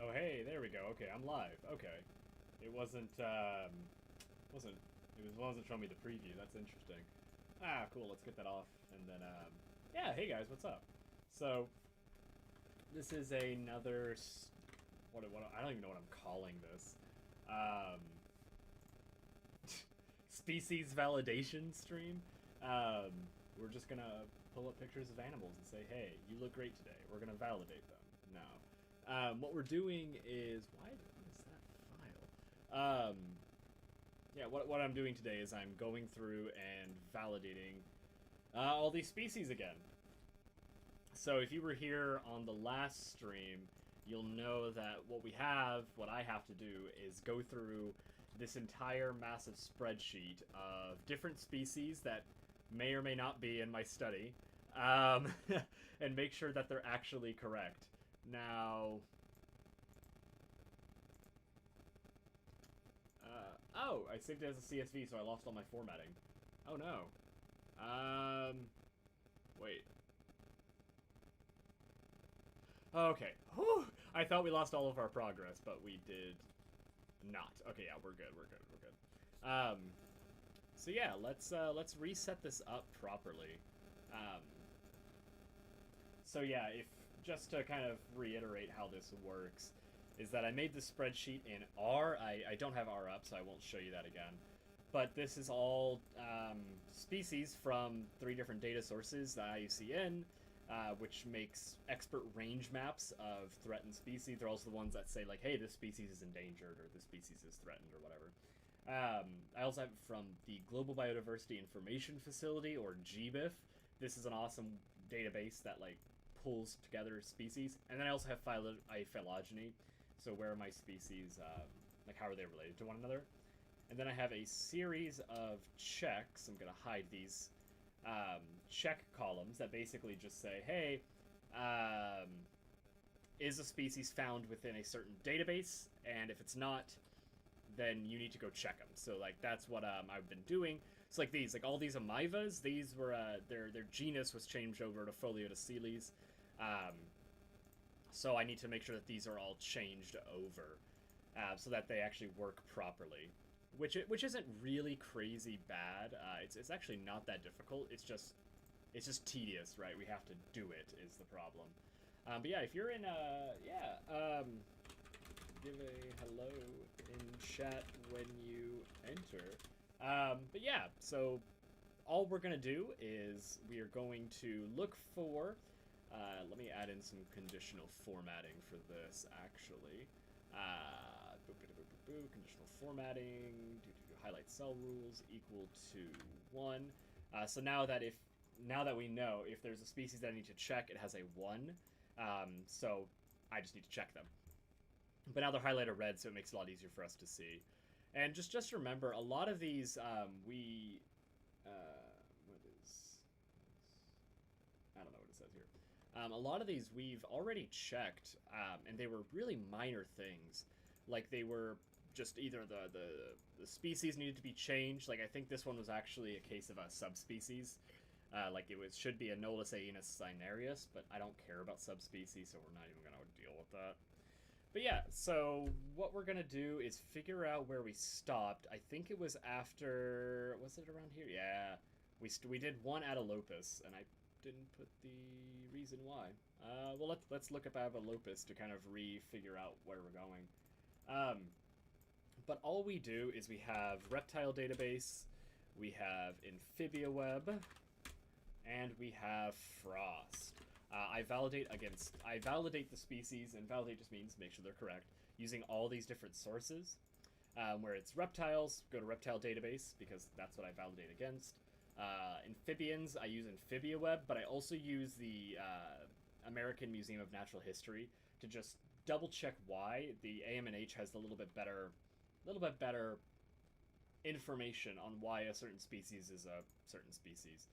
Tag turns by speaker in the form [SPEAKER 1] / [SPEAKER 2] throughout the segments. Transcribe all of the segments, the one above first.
[SPEAKER 1] Oh, hey, there we go. Okay, I'm live. Okay. It wasn't, wasn't showing me the preview. That's interesting. Ah, cool. Let's get that off. And then, yeah, hey guys, what's up? So, this is another, what, I don't even know what I'm calling this. Um, species validation stream. We're just gonna pull up pictures of animals and say, hey, you look great today. We're gonna validate them. No. What we're doing is what is that file? Yeah, what I'm doing today is I'm going through and validating all these species again. So if you were here on the last stream, you'll know that what I have to do is go through this entire massive spreadsheet of different species that may or may not be in my study, and make sure that they're actually correct. Now, oh, I saved it as a CSV, so I lost all my formatting. Oh no. Wait. Okay. Whew. I thought we lost all of our progress, but we did not. Okay, yeah, we're good. We're good. We're good. So yeah, let's reset this up properly. Um, so yeah, if just to kind of reiterate how this works, is that I made the spreadsheet in R. I don't have R up, so I won't show you that again. But this is all species from 3 different data sources, the IUCN, which makes expert range maps of threatened species. They're also the ones that say, like, hey, this species is endangered, or this species is threatened, or whatever. I also have it from the Global Biodiversity Information Facility, or GBIF. This is an awesome database that, like, pulls together species. And then I also have phylogeny, so where are my species, like, how are they related to one another? And then I have a series of checks. I'm going to hide these check columns that basically just say, hey, is a species found within a certain database? And if it's not, then you need to go check them. So, like, that's what I've been doing. It's like these, like all these amivas, these were, their genus was changed over to Foliotoceles. So I need to make sure that these are all changed over so that they actually work properly. Which isn't really crazy bad. It's actually not that difficult. It's just tedious, right? We have to do it is the problem. But yeah, if you're in give a hello in chat when you enter. But yeah, so all we're gonna do is we are going to look for. Let me add in some conditional formatting for this actually. Conditional formatting, highlight cell rules equal to 1. So now that we know if there's a species that I need to check, it has a 1. So I just need to check them. But now they're highlighted red, so it makes it a lot easier for us to see. And just remember, a lot of these what is? I don't know what it says here. A lot of these we've already checked, and they were really minor things. Like they were just either the species needed to be changed. Like I think this one was actually a case of a subspecies. Like should be a Anolis aenus cinereus, but I don't care about subspecies, so we're not even going to deal with that. But yeah, so what we're going to do is figure out where we stopped. I think it was after, was it around here? Yeah, we did one Adelopus, and I didn't put the reason why. Well, let's look up Adelopus to kind of figure out where we're going. But all we do is we have reptile database, we have amphibiaweb, and we have frost. I validate the species, and validate just means make sure they're correct, using all these different sources. Where it's reptiles, go to reptile database, because that's what I validate against. Amphibians, I use amphibiaweb, but I also use the American Museum of Natural History to just double check why the AMNH has a little bit better information on why a certain species is a certain species.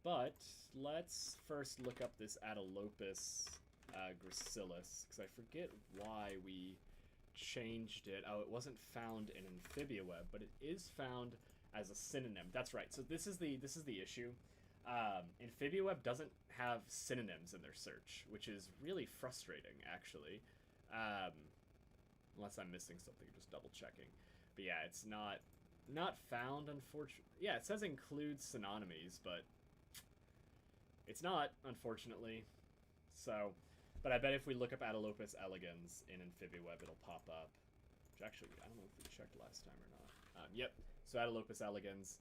[SPEAKER 1] But let's first look up this Adelopus gracilis, because I forget why we changed it. Oh, it wasn't found in amphibiaweb, but it is found as a synonym. That's right. So this is the issue. Amphibiaweb doesn't have synonyms in their search, which is really frustrating, actually. Unless I'm missing something, just double checking. But yeah, it's not found, unfortunately. Yeah, it says includes synonymies, but it's not, unfortunately. So, but I bet if we look up Atelopus elegans in AmphibiWeb, it'll pop up. Which actually, I don't know if we checked last time or not. Yep, so Atelopus elegans.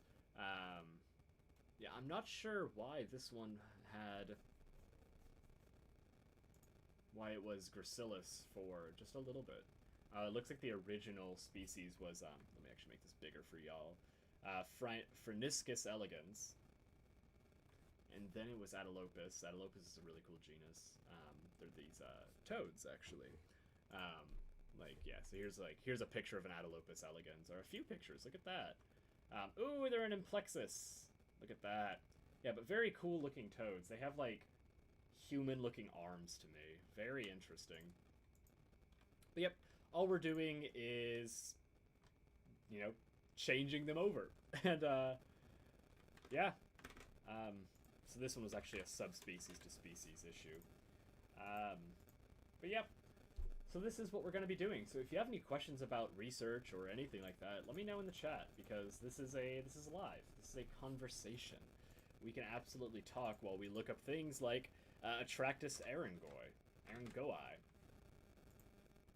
[SPEAKER 1] Yeah, I'm not sure why this one had... Why it was gracilis for just a little bit. It looks like the original species was, let me actually make this bigger for y'all. Phryniscus elegans. And then it was Atelopus. Atelopus is a really cool genus. They're these toads, actually. Like, yeah, so here's a picture of an Atelopus elegans, or a few pictures. Look at that. Ooh, they're an Implexus. Look at that. Yeah, but very cool looking toads. They have, like, human looking arms to me. Very interesting. But yep, all we're doing is, you know, changing them over. And, yeah. So this one was actually a subspecies to species issue. But yep. So this is what we're going to be doing. So if you have any questions about research or anything like that, let me know in the chat, because this is live. This is a conversation. We can absolutely talk while we look up things like Atractus erangoi.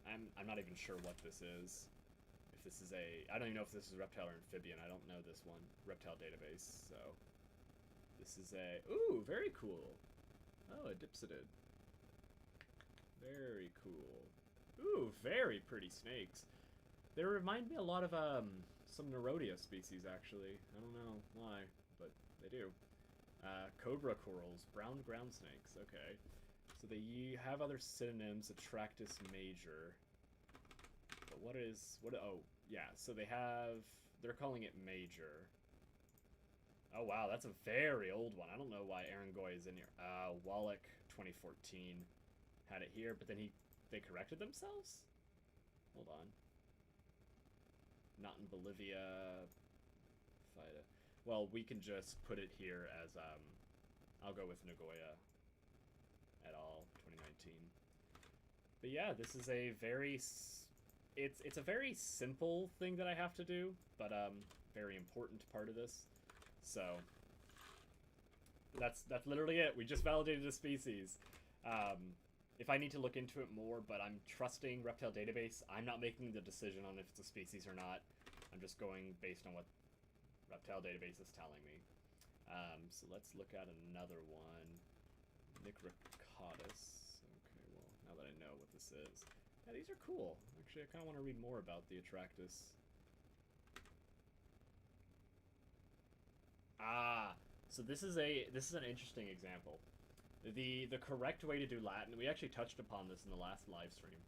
[SPEAKER 1] I'm not even sure what this is. If this is I don't even know if this is reptile or amphibian. I don't know this one. Reptile database, so. This is ooh, very cool. Oh, a dipsodid. Very cool. Ooh, very pretty snakes. They remind me a lot of some Neurodia species, actually. I don't know why, but they do. Cobra corals, brown ground snakes. Okay, so they have other synonyms. Atractus major. But what? Oh, yeah. So they're calling it major. Oh wow, that's a very old one. I don't know why erangoi is in here. Wallach 2014 had it here, but then they corrected themselves? Hold on. Not in Bolivia. Well, we can just put it here as, I'll go with Nagoya et al. 2019. But yeah, this is a very, it's a very simple thing that I have to do, but, very important part of this. So, that's literally it. We just validated a species. If I need to look into it more, but I'm trusting Reptile Database. I'm not making the decision on if it's a species or not. I'm just going based on what Reptile Database is telling me. So let's look at another one. Nicrocatus. Okay, well, now that I know what this is. Yeah, these are cool. Actually, I kind of want to read more about the Atractus. Ah, so this is an interesting example. The correct way to do Latin, we actually touched upon this in the last live stream.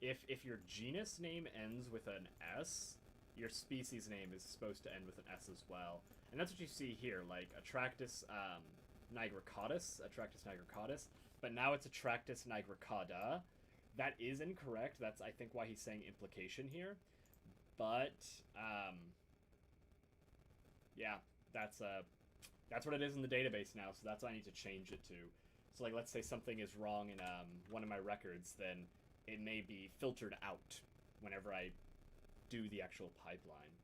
[SPEAKER 1] If your genus name ends with an S, your species name is supposed to end with an S as well. And that's what you see here, like Atractus nigricatus, but now it's Atractus nigricada. That is incorrect. That's, I think, why he's saying implication here. But, yeah, that's what it is in the database now, so that's what I need to change it to. So, like, let's say something is wrong in one of my records, then it may be filtered out whenever I do the actual pipeline.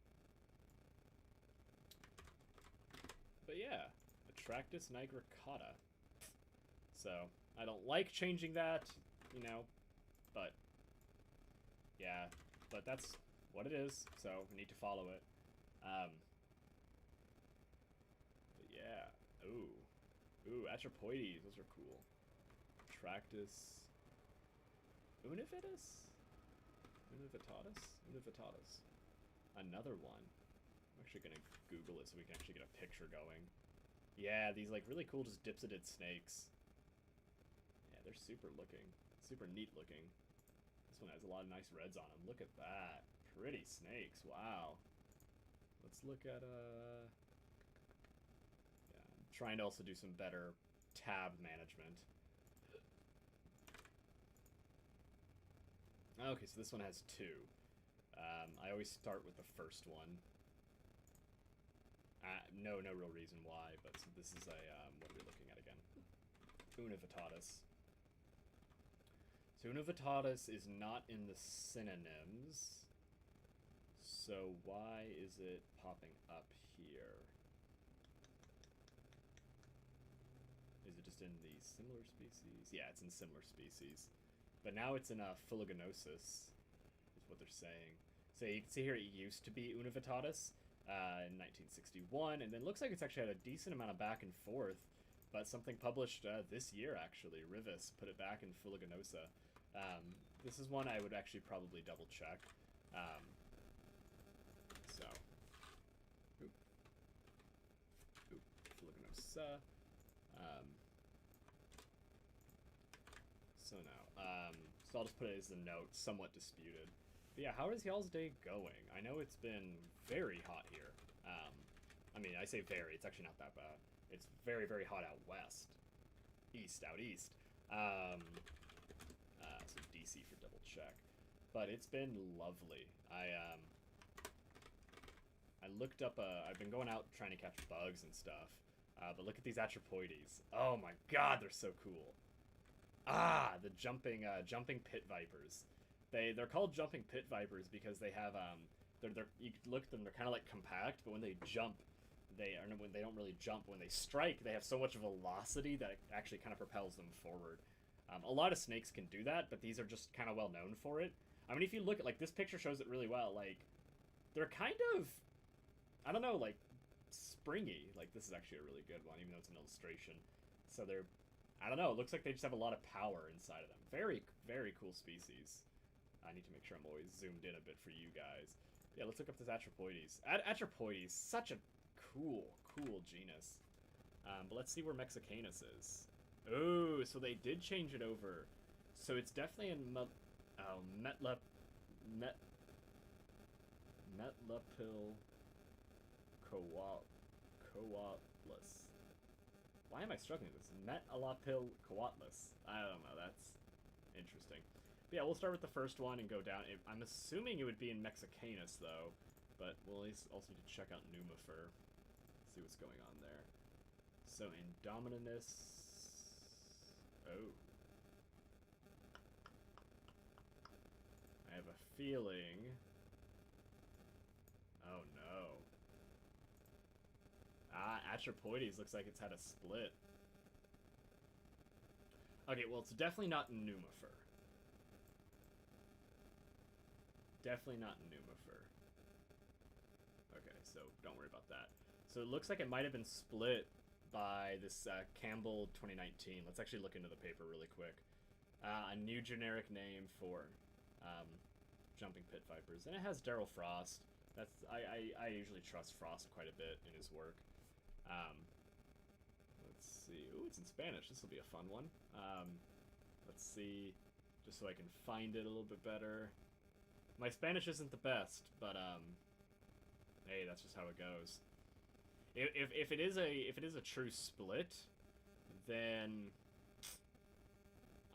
[SPEAKER 1] But yeah, Atractus nigricata. So, I don't like changing that, you know, but yeah, but that's what it is, so we need to follow it. But yeah, ooh, Atropoides, those are cool. Atractus univittatus? Univitatus. Another one. I'm actually gonna Google it so we can actually get a picture going. Yeah, these like really cool just dipsodid snakes. Yeah, they're super neat looking. This one has a lot of nice reds on them. Look at that. Pretty snakes, wow. Let's look at, yeah, I'm trying to also do some better tab management. Okay, so this one has two. I always start with the first one. No real reason why, but so this is a, what are we looking at again? Univitatus. So univitatis is not in the synonyms. So why is it popping up here? Is it just in the similar species? Yeah, it's in similar species. But now it's in Phylogenosis, is what they're saying. So you can see here it used to be univitatis in 1961, and then looks like it's actually had a decent amount of back and forth. But something published this year, actually, Rivis, put it back in Phylogenosa. This is one I would actually probably double check. So, Phylogenosa. So no. So I'll just put it as a note, somewhat disputed. But yeah, how is y'all's day going? I know it's been very hot here. I mean, I say very, it's actually not that bad. It's very, very hot out west. Out east. So DC for double check. But it's been lovely. I looked up, I've been going out trying to catch bugs and stuff. But look at these Atropoides. Oh my god, they're so cool. Ah, the jumping pit vipers. They're called jumping pit vipers because they have, you look at them, they're kind of like compact, but when they jump, when they don't really jump, when they strike, they have so much velocity that it actually kind of propels them forward. A lot of snakes can do that, but these are just kind of well known for it. I mean, if you look at, like, this picture shows it really well. Like, they're kind of, I don't know, like, springy. Like, this is actually a really good one, even though it's an illustration. So they're, I don't know, it looks like they just have a lot of power inside of them. Very, very cool species. I need to make sure I'm always zoomed in a bit for you guys. Yeah, let's look up this Atropoides. Atropoides, such a cool genus. But let's see where Mexicanus is. Oh, so they did change it over. So it's definitely in Metlapil Coatlus. Why am I struggling with this? Metlapil Coatlus. I don't know, that's interesting. But yeah, we'll start with the first one and go down. I'm assuming it would be in Mexicanus, though. But we'll also need to check out Numifer. See what's going on there. So, Indominus... Oh. I have a feeling... Oh, no. Ah, Atropoides looks like it's had a split. Okay, well, it's definitely not Numifer. Definitely not Numifer. Okay, so don't worry about that. So it looks like it might have been split by this Campbell 2019. Let's actually look into the paper really quick. A new generic name for jumping pit vipers, and it has Daryl Frost. That's I usually trust Frost quite a bit in his work. Let's see. Ooh, it's in Spanish. This will be a fun one. Let's see, just so I can find it a little bit better. My Spanish isn't the best, but hey, that's just how it goes. If it is a true split, then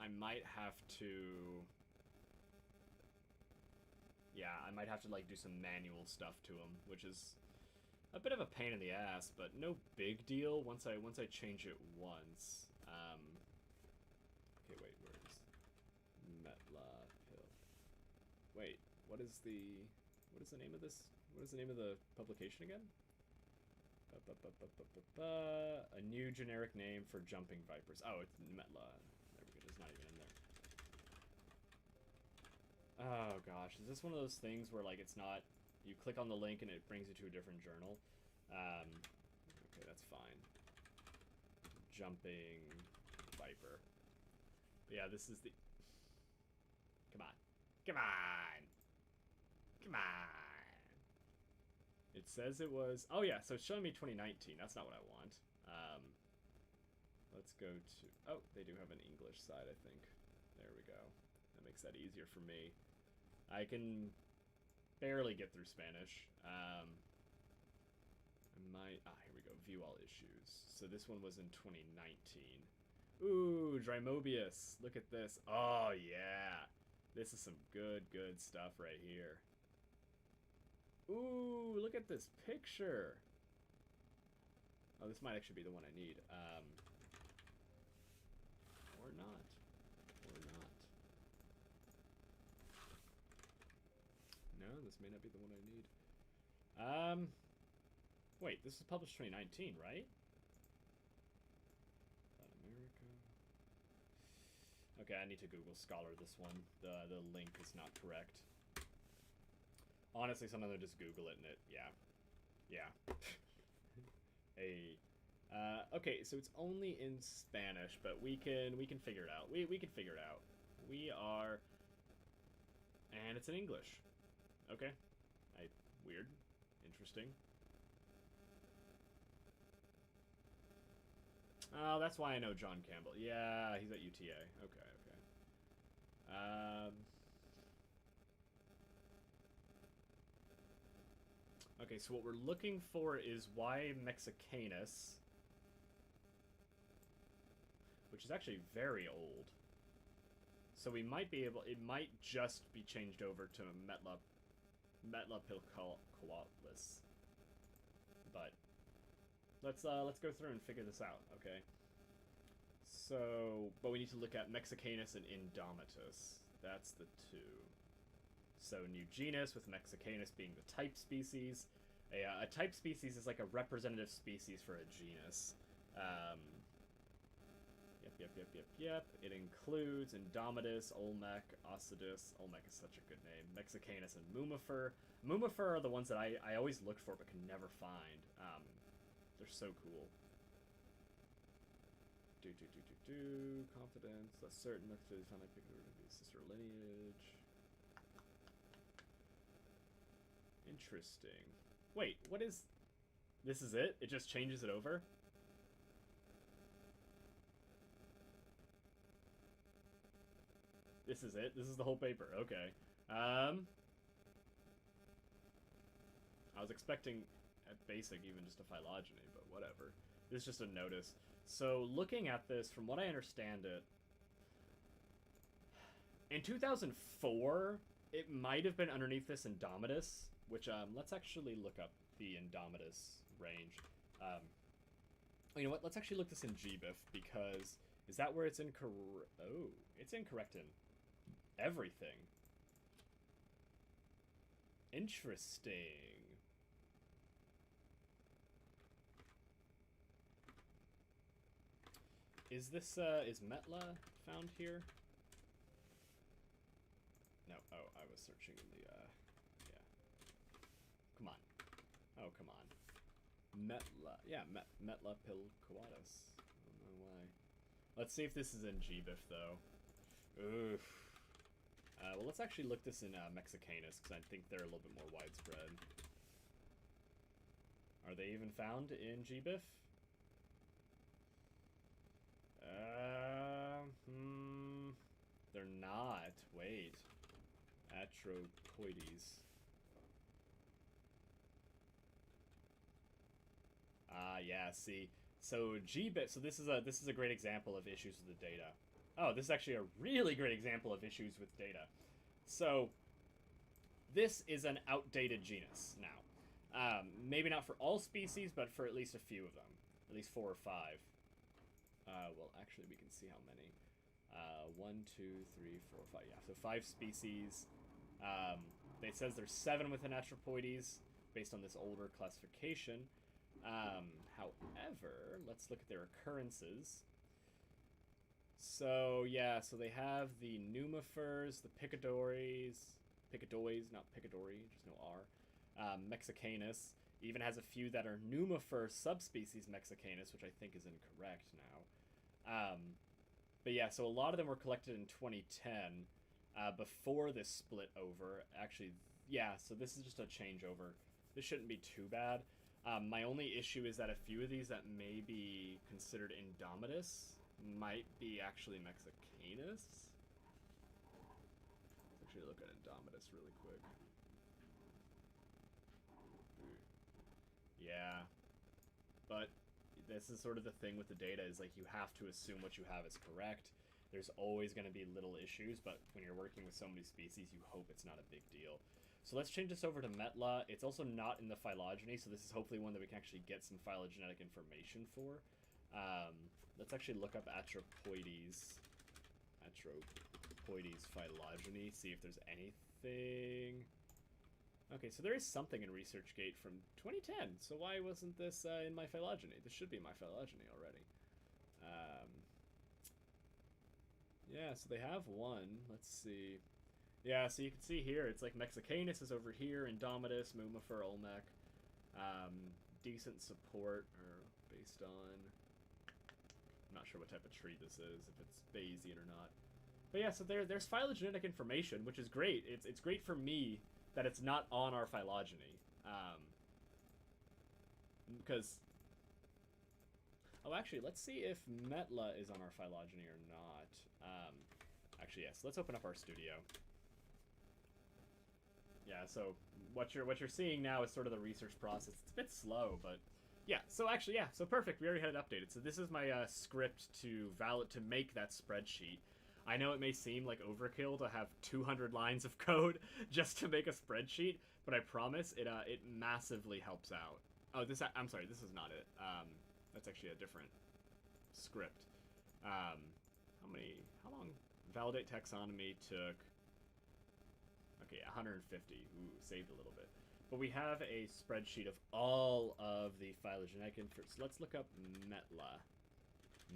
[SPEAKER 1] I might have to. Yeah, I might have to like do some manual stuff to them, which is a bit of a pain in the ass, but no big deal once I change it once. Okay, wait, where's Metlapil? Wait, what is the name of this? What is the name of the publication again? A new generic name for jumping vipers. Oh, it's Metla. There we go. It's not even in there. Oh gosh, is this one of those things where like it's not? You click on the link and it brings you to a different journal. Okay, that's fine. Jumping viper. But yeah, this is the. Come on, come on, come on. It says it was... Oh, yeah, so it's showing me 2019. That's not what I want. Let's go to... Oh, they do have an English side, I think. There we go. That makes that easier for me. I can barely get through Spanish. I might... Ah, here we go. View all issues. So this one was in 2019. Ooh, Drymobius. Look at this. Oh, yeah. This is some good stuff right here. Ooh, look at this picture. Oh, this might actually be the one I need. Or not. Or not. This may not be the one I need. Wait, this was published 2019, right? Latin America. Okay, I need to Google Scholar this one. The link is not correct. Honestly, sometimes I just Google it and it, yeah. Hey. Okay, so it's only in Spanish, but we can figure it out. We can figure it out. We are, and it's in English. Okay, weird, interesting. Oh, that's why I know John Campbell. Yeah, he's at UTA. Okay. Okay, so what we're looking for is Y. mexicanus, which is actually very old. So we might be able, it might just be changed over to Metlapilcoalis. But let's go through and figure this out, okay? So, but we need to look at Mexicanus and Indomitus. That's the two. So new genus, with Mexicanus being the type species. A type species is like a representative species for a genus. Yep. It includes Indomitus, Olmec, Ocidus. Olmec is such a good name. Mexicanus and Mumifer. Mumifer are the ones that I always looked for but can never find. They're so cool. Confidence. Less certain. Found like sister lineage. Interesting. Wait, what is... This is it? It just changes it over? This is it? This is the whole paper. Okay. I was expecting at basic even just a phylogeny, but whatever. This is just a notice. So looking at this, from what I understand it, in 2004, it might have been underneath this Indomitus, which, let's actually look up the Indomitus range. You know what? Let's actually look this in GBIF, because is that where it's incorrect? Oh, it's incorrect in everything. Interesting. Is this, is Metla found here? No. Oh, I was searching the, yeah. Come on. Oh, come on. Metla. Yeah, Metlapilcoatis. I don't know why. Let's see if this is in GBIF, though. Oof. Well, let's actually look this in Mexicanus, because I think they're a little bit more widespread. Are they even found in GBIF? They're not. Wait. Atropoides. Yeah, see. So GBIF, so this is a great example of issues with the data. Oh, this is actually a really great example of issues with data. So this is an outdated genus now. Maybe not for all species, but for at least a few of them. At least 4 or 5. Well, actually, we can see how many. 1, 2, 3, 4, 5. Yeah, so 5 species. It says there's 7 within Atropoides, based on this older classification. However, let's look at their occurrences. So, yeah, so they have the Numifers, the Picadories, not Picadori, just no R. Mexicanus even has a few that are Numifer subspecies Mexicanus, which I think is incorrect now. But yeah, so a lot of them were collected in 2010, before this split over. Actually, yeah, so this is just a changeover. This shouldn't be too bad. My only issue is that a few of these that may be considered Indomitus might be actually Mexicanus. Let's actually look at Indomitus really quick. Yeah. But this is sort of the thing with the data, is like you have to assume what you have is correct. There's always going to be little issues, but when you're working with so many species, you hope it's not a big deal. So let's change this over to Metla. It's also not in the phylogeny, so this is hopefully one that we can actually get some phylogenetic information for. Let's actually look up Atropoides phylogeny, see if there's anything. Okay, so there is something in ResearchGate from 2010. So why wasn't this in my phylogeny? This should be my phylogeny already. Um, yeah, so they have one. Let's see. Yeah, so you can see here, it's like Mexicanus is over here, Indomitus, Mumifer, Olmec. Decent support, or based on... I'm not sure what type of tree this is, if it's Bayesian or not. But yeah, so there's phylogenetic information, which is great. It's great for me that it's not on our phylogeny. Because... Oh, actually, let's see if Metla is on our phylogeny or not. Actually, yes, let's open up our studio. Yeah, so what you're seeing now is sort of the research process. It's a bit slow, but yeah. So actually, yeah. So perfect. We already had it updated. So this is my script to make that spreadsheet. I know it may seem like overkill to have 200 lines of code just to make a spreadsheet, but I promise it massively helps out. Oh, I'm sorry. This is not it. That's actually a different script. How long? Validate taxonomy took. Okay, 150. Ooh, saved a little bit. But we have a spreadsheet of all of the phylogenetic info. So let's look up Metla.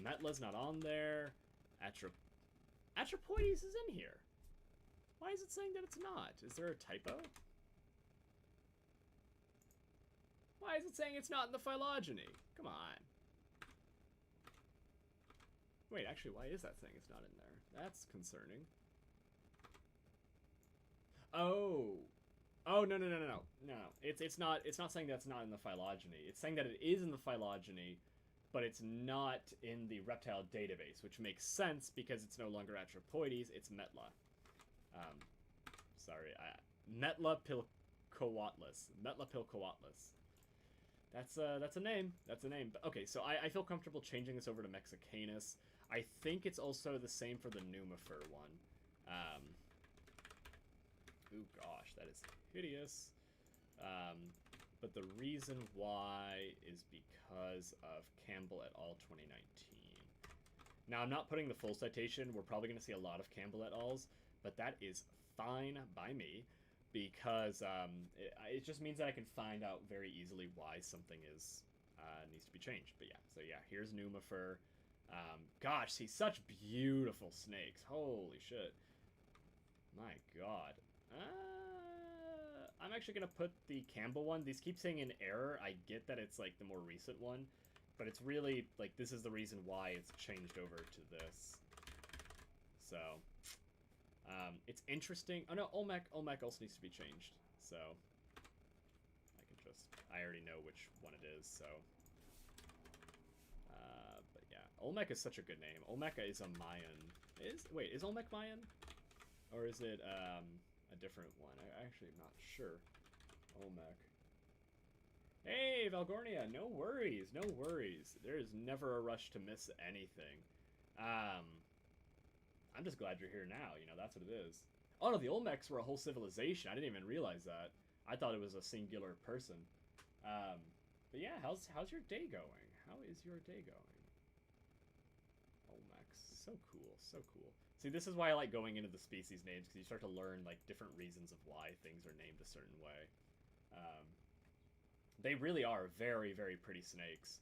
[SPEAKER 1] Metla's not on there. Atropoides is in here. Why is it saying that it's not? Is there a typo? Why is it saying it's not in the phylogeny? Come on. Wait, actually, why is that saying it's not in there? That's concerning. Oh, no. It's not saying that's not in the phylogeny. It's saying that it is in the phylogeny, but it's not in the reptile database, which makes sense because it's no longer Atropoides. It's Metla. Sorry, Metla pilcoatlus. Metla pilcoatlus. That's a name. That's a name. But okay, so I feel comfortable changing this over to Mexicanus. I think it's also the same for the Numifer one. Ooh, gosh, that is hideous. But the reason why is because of Campbell et al. 2019. Now, I'm not putting the full citation. We're probably going to see a lot of Campbell et al.'s, but that is fine by me because it just means that I can find out very easily why something is needs to be changed. But yeah, so yeah, here's Numifer. Gosh, see, such beautiful snakes. Holy shit. My god. I'm actually going to put the Campbell one. These keep saying in error. I get that it's, like, the more recent one. But it's really, like, this is the reason why it's changed over to this. So, it's interesting. Oh, no, Olmec also needs to be changed. So, I already know which one it is, so. But yeah, Olmec is such a good name. Olmec is a Mayan. Wait, is Olmec Mayan? Or is it, a different one? I actually am not sure. Olmec. Hey, Valgornia, no worries, no worries. There is never a rush to miss anything. I'm just glad you're here now, you know, that's what it is. Oh no, the Olmecs were a whole civilization. I didn't even realize that. I thought it was a singular person. But yeah, how's your day going? How is your day going? Olmecs, so cool, so cool. See, this is why I like going into the species names, because you start to learn, like, different reasons of why things are named a certain way. They really are very, very pretty snakes.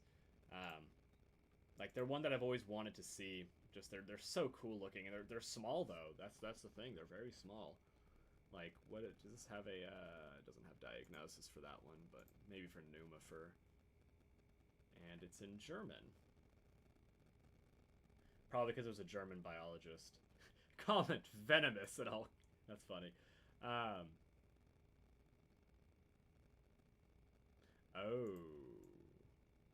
[SPEAKER 1] Like, they're one that I've always wanted to see. Just, they're so cool looking, and they're small, though. That's the thing. They're very small. Like, does this have a, it doesn't have diagnosis for that one, but maybe for Numifer. And it's in German. Probably because it was a German biologist. Comment venomous and all. That's funny. Oh.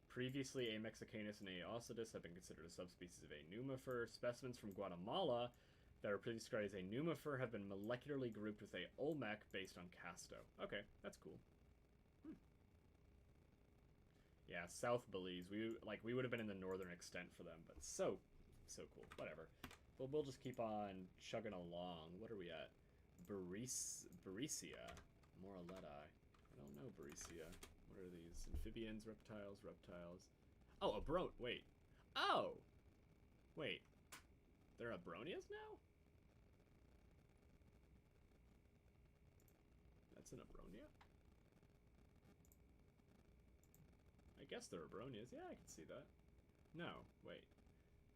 [SPEAKER 1] Previously, a Mexicanus and a Ocidus have been considered a subspecies of a Numifer. Specimens from Guatemala that are previously described as a Numifer have been molecularly grouped with a Olmec based on Casto. Okay, that's cool. Yeah, South Belize. We would have been in the northern extent for them, but so cool. Whatever. But we'll just keep on chugging along. What are we at? Barycia. Moraletta. I don't know Barycia. What are these? Amphibians, reptiles. Oh, wait. Oh! Wait. They're Abronias now? an abronia? I guess they're abronias. Yeah, I can see that. No, wait.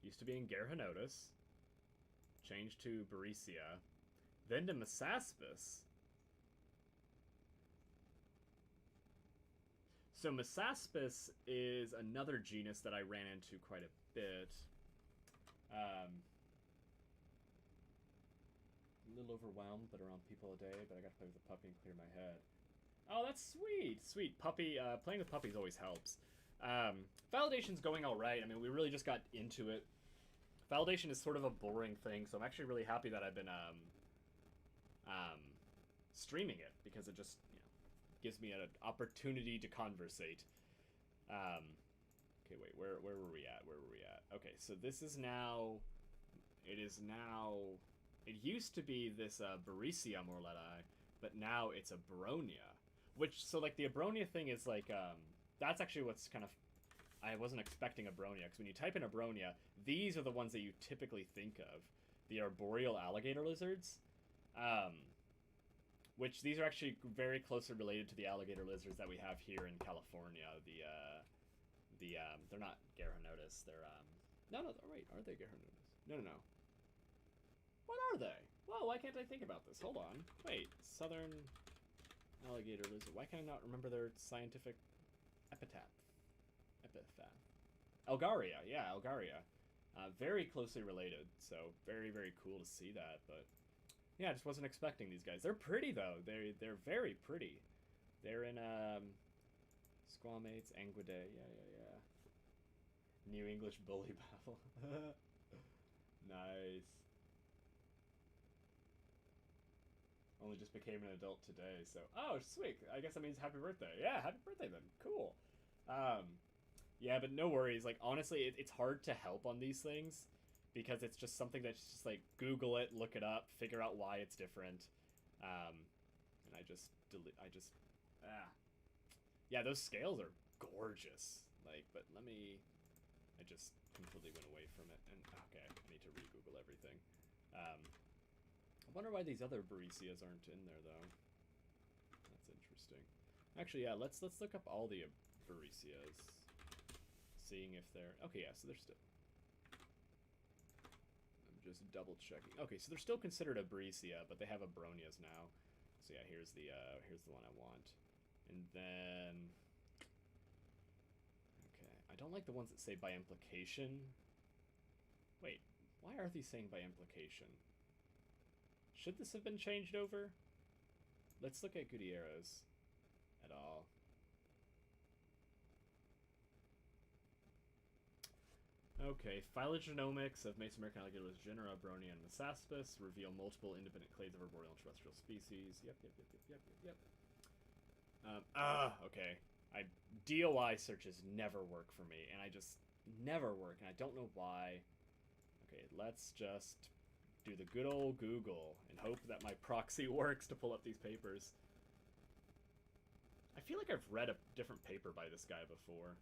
[SPEAKER 1] Used to be in Gerhanotus. Changed to Baresia. Then to Mesaspis. So Mesaspis is another genus that I ran into quite a bit. A little overwhelmed, but around people a day, but I gotta play with the puppy and clear my head. Oh, that's sweet. Sweet. Puppy, playing with puppies always helps. Validation's going alright. I mean, we really just got into it. Validation is sort of a boring thing, so I'm actually really happy that I've been, streaming it, because it just, you know, gives me an opportunity to conversate. Okay, wait, where were we at? Where were we at? Okay, so this is now... It is now... It used to be this Baresia Morleti, but now it's a Bronia. Which, so like the Abronia thing is like, that's actually what's kind of... I wasn't expecting Abronia, because when you type in Abronia, these are the ones that you typically think of. The arboreal alligator lizards. Which these are actually very closely related to the alligator lizards that we have here in California. They're not Gerhanotus, they're, no, wait, are they Gerhanotus? No. What are they? Whoa, why can't I think about this? Hold on. Wait, southern alligator lizard. Why can I not remember their scientific epitaph? Algaria, yeah, Algaria. Very closely related, so very, very cool to see that, but yeah, I just wasn't expecting these guys. They're pretty, though. They're very pretty. They're in, Squamates, Anguidae, yeah. New English Bully Battle. Nice. Only just became an adult today, so... Oh, sweet. I guess that means happy birthday. Yeah, happy birthday then. Cool. Yeah, but no worries. Like, honestly, it's hard to help on these things because it's just something that's just, like, Google it, look it up, figure out why it's different. And I just... Yeah, those scales are gorgeous. Like, but let me... I just completely went away from it. And, okay, I need to re-Google everything. I wonder why these other Baresias aren't in there, though. That's interesting. Actually, yeah, let's look up all the Baresias. Seeing if they're... Okay, yeah, so they're still... I'm just double-checking. Okay, so they're still considered a Baresia, but they have Abronias now. So yeah, here's the one I want. And then... Okay, I don't like the ones that say by implication. Wait, why are these saying by implication? Should this have been changed over? Let's look at Gutierrez et al. Okay, phylogenomics of Mesoamerican alligator genera, Bronia and Mesaspis reveal multiple independent clades of arboreal and terrestrial species. Yep. Okay. DOI searches never work for me, and I just never work, and I don't know why. Okay, let's just do the good old Google and hope that my proxy works to pull up these papers. I feel like I've read a different paper by this guy before.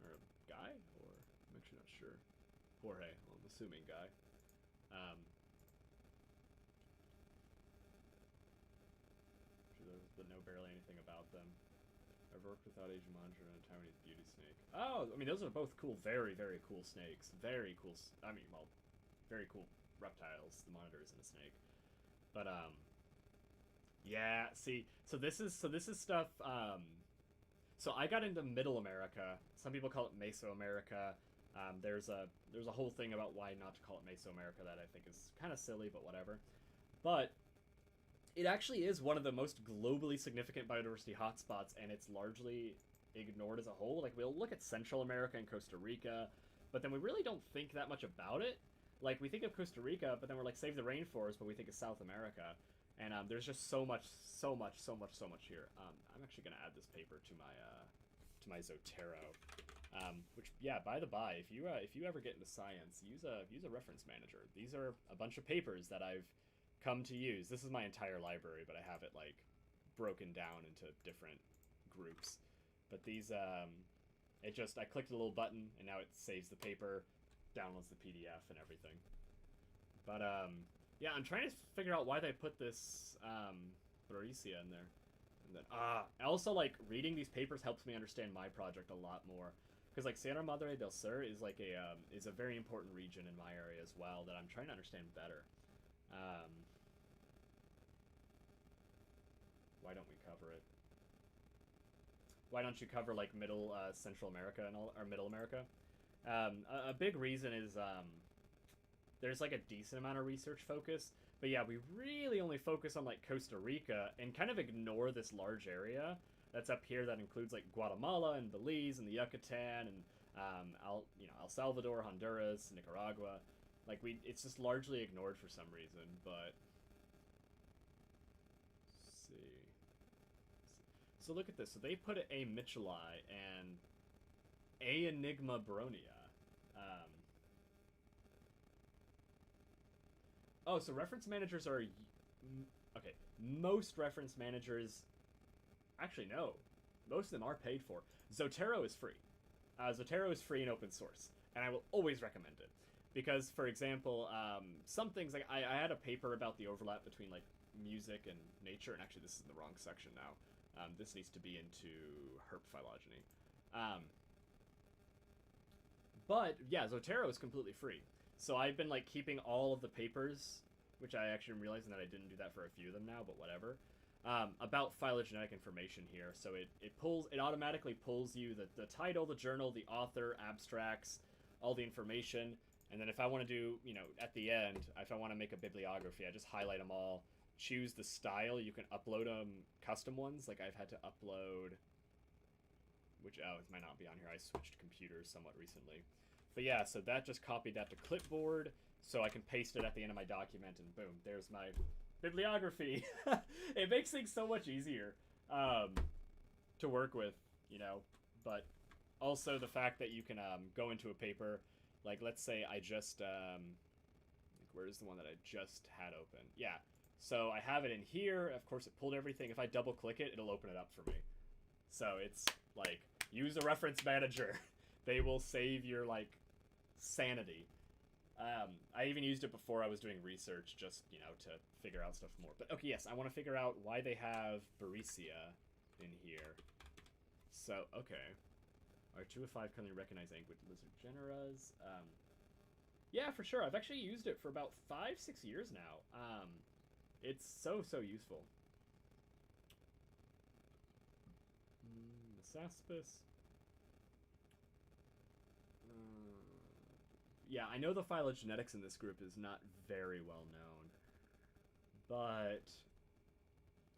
[SPEAKER 1] Or a guy? Or I'm actually not sure. Jorge, well, I'm assuming guy. But know barely anything about them. I've worked without Asian monitor and a Taiwanese beauty snake. Oh, I mean, those are both cool, very, very cool snakes. Very cool, I mean, well, very cool reptiles. The monitor isn't a snake. But, yeah, see, so this is stuff, so I got into Middle America. Some people call it Mesoamerica. There's a whole thing about why not to call it Mesoamerica that I think is kind of silly, but whatever. But it actually is one of the most globally significant biodiversity hotspots, and it's largely ignored as a whole. Like, we'll look at Central America and Costa Rica, but then we really don't think that much about it. Like, we think of Costa Rica, but then we're like, save the rainforest, but we think of South America. And there's just so much here. I'm actually going to add this paper to my Zotero. Which, yeah, by the by, if you ever get into science, use a reference manager. These are a bunch of papers that I've come to use. This is my entire library, but I have it, like, broken down into different groups. But these, I clicked a little button, and now it saves the paper, downloads the PDF, and everything. But, yeah, I'm trying to figure out why they put this, Baresia in there. And then, also, like, reading these papers helps me understand my project a lot more. Because, like, Sierra Madre del Sur is, like, is a very important region in my area as well that I'm trying to understand better. Why don't we cover it? Why don't you cover, like, Central America and all, or Middle America? A big reason is, there's, like, a decent amount of research focus. But yeah, we really only focus on, like, Costa Rica and kind of ignore this large area that's up here that includes, like, Guatemala and Belize and the Yucatan and, El Salvador, Honduras, Nicaragua. Like, it's just largely ignored for some reason, but... Let's see. So look at this. So they put A. Mitchellii and A. Enigma Baronia. Oh, so reference managers are... Okay, most reference managers... Actually, no. Most of them are paid for. Zotero is free. Zotero is free and open source, and I will always recommend it. Because, for example, some things... like I had a paper about the overlap between, like, music and nature, and actually this is in the wrong section now. This needs to be into herp phylogeny. But, yeah, Zotero is completely free. So I've been, like, keeping all of the papers, which I actually am realizing that I didn't do that for a few of them now, but whatever, about phylogenetic information here. So it automatically pulls you the title, the journal, the author, abstracts, all the information, and then if I want to do, at the end, if I want to make a bibliography, I just highlight them all, choose the style. You can upload them, custom ones, like I've had to upload, which, it might not be on here, I switched computers somewhat recently. But yeah, so that just copied that to clipboard, so I can paste it at the end of my document, and boom, there's my bibliography. It makes things so much easier to work with, but also the fact that you can go into a paper, like let's say I just, where's the one that I just had open? Yeah, so I have it in here, of course it pulled everything. If I double click it, it'll open it up for me. So it's like, use a reference manager. They will save your, like, sanity. I even used it before I was doing research, just, to figure out stuff more. But, okay, yes, I want to figure out why they have Barycia in here. So, okay. Are 2 of 5 currently recognized anguid lizard generas? Yeah, for sure. I've actually used it for about 5-6 years now. It's so useful. Mesaspis. Yeah, I know the phylogenetics in this group is not very well known, but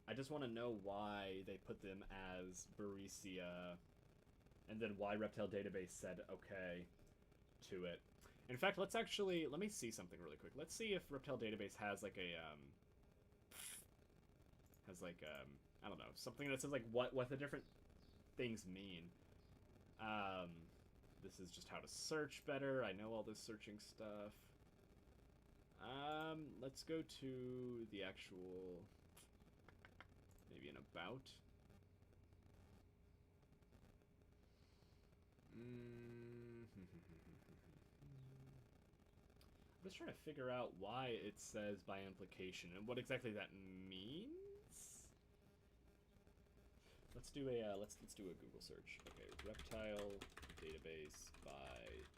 [SPEAKER 1] I just want to know why they put them as Barycia, and then why Reptile Database said okay to it. In fact, let me see something really quick. Let's see if Reptile Database has like a, I don't know, something that says like what the different things mean. This is just how to search better. I know all this searching stuff. Let's go to the actual, maybe an about. I'm just trying to figure out why it says by implication and what exactly that means. Let's do a let's do a Google search. Okay, reptile database by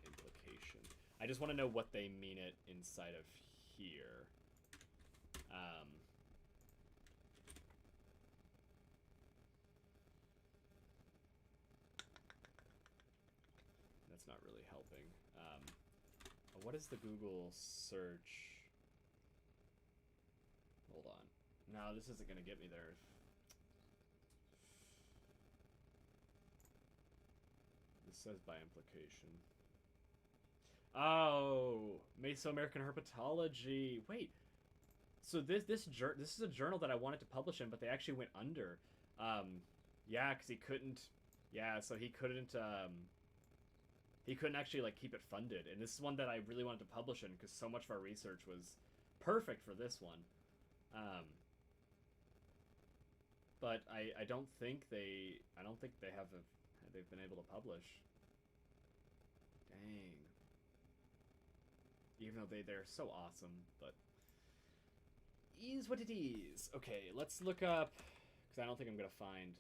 [SPEAKER 1] implication. I just want to know what they mean it inside of here. That's not really helping. What is the Google search? Hold on. No, this isn't going to get me there. This says by implication. Oh, Mesoamerican herpetology. Wait, so this is a journal that I wanted to publish in, but they actually went under. Yeah, because he couldn't. Yeah, so he couldn't. He couldn't actually like keep it funded, and this is one that I really wanted to publish in because so much of our research was perfect for this one. But I don't think they've been able to publish. Dang. Even though they're so awesome, but is what it is. Okay, let's look up, Because I don't think I'm going to find...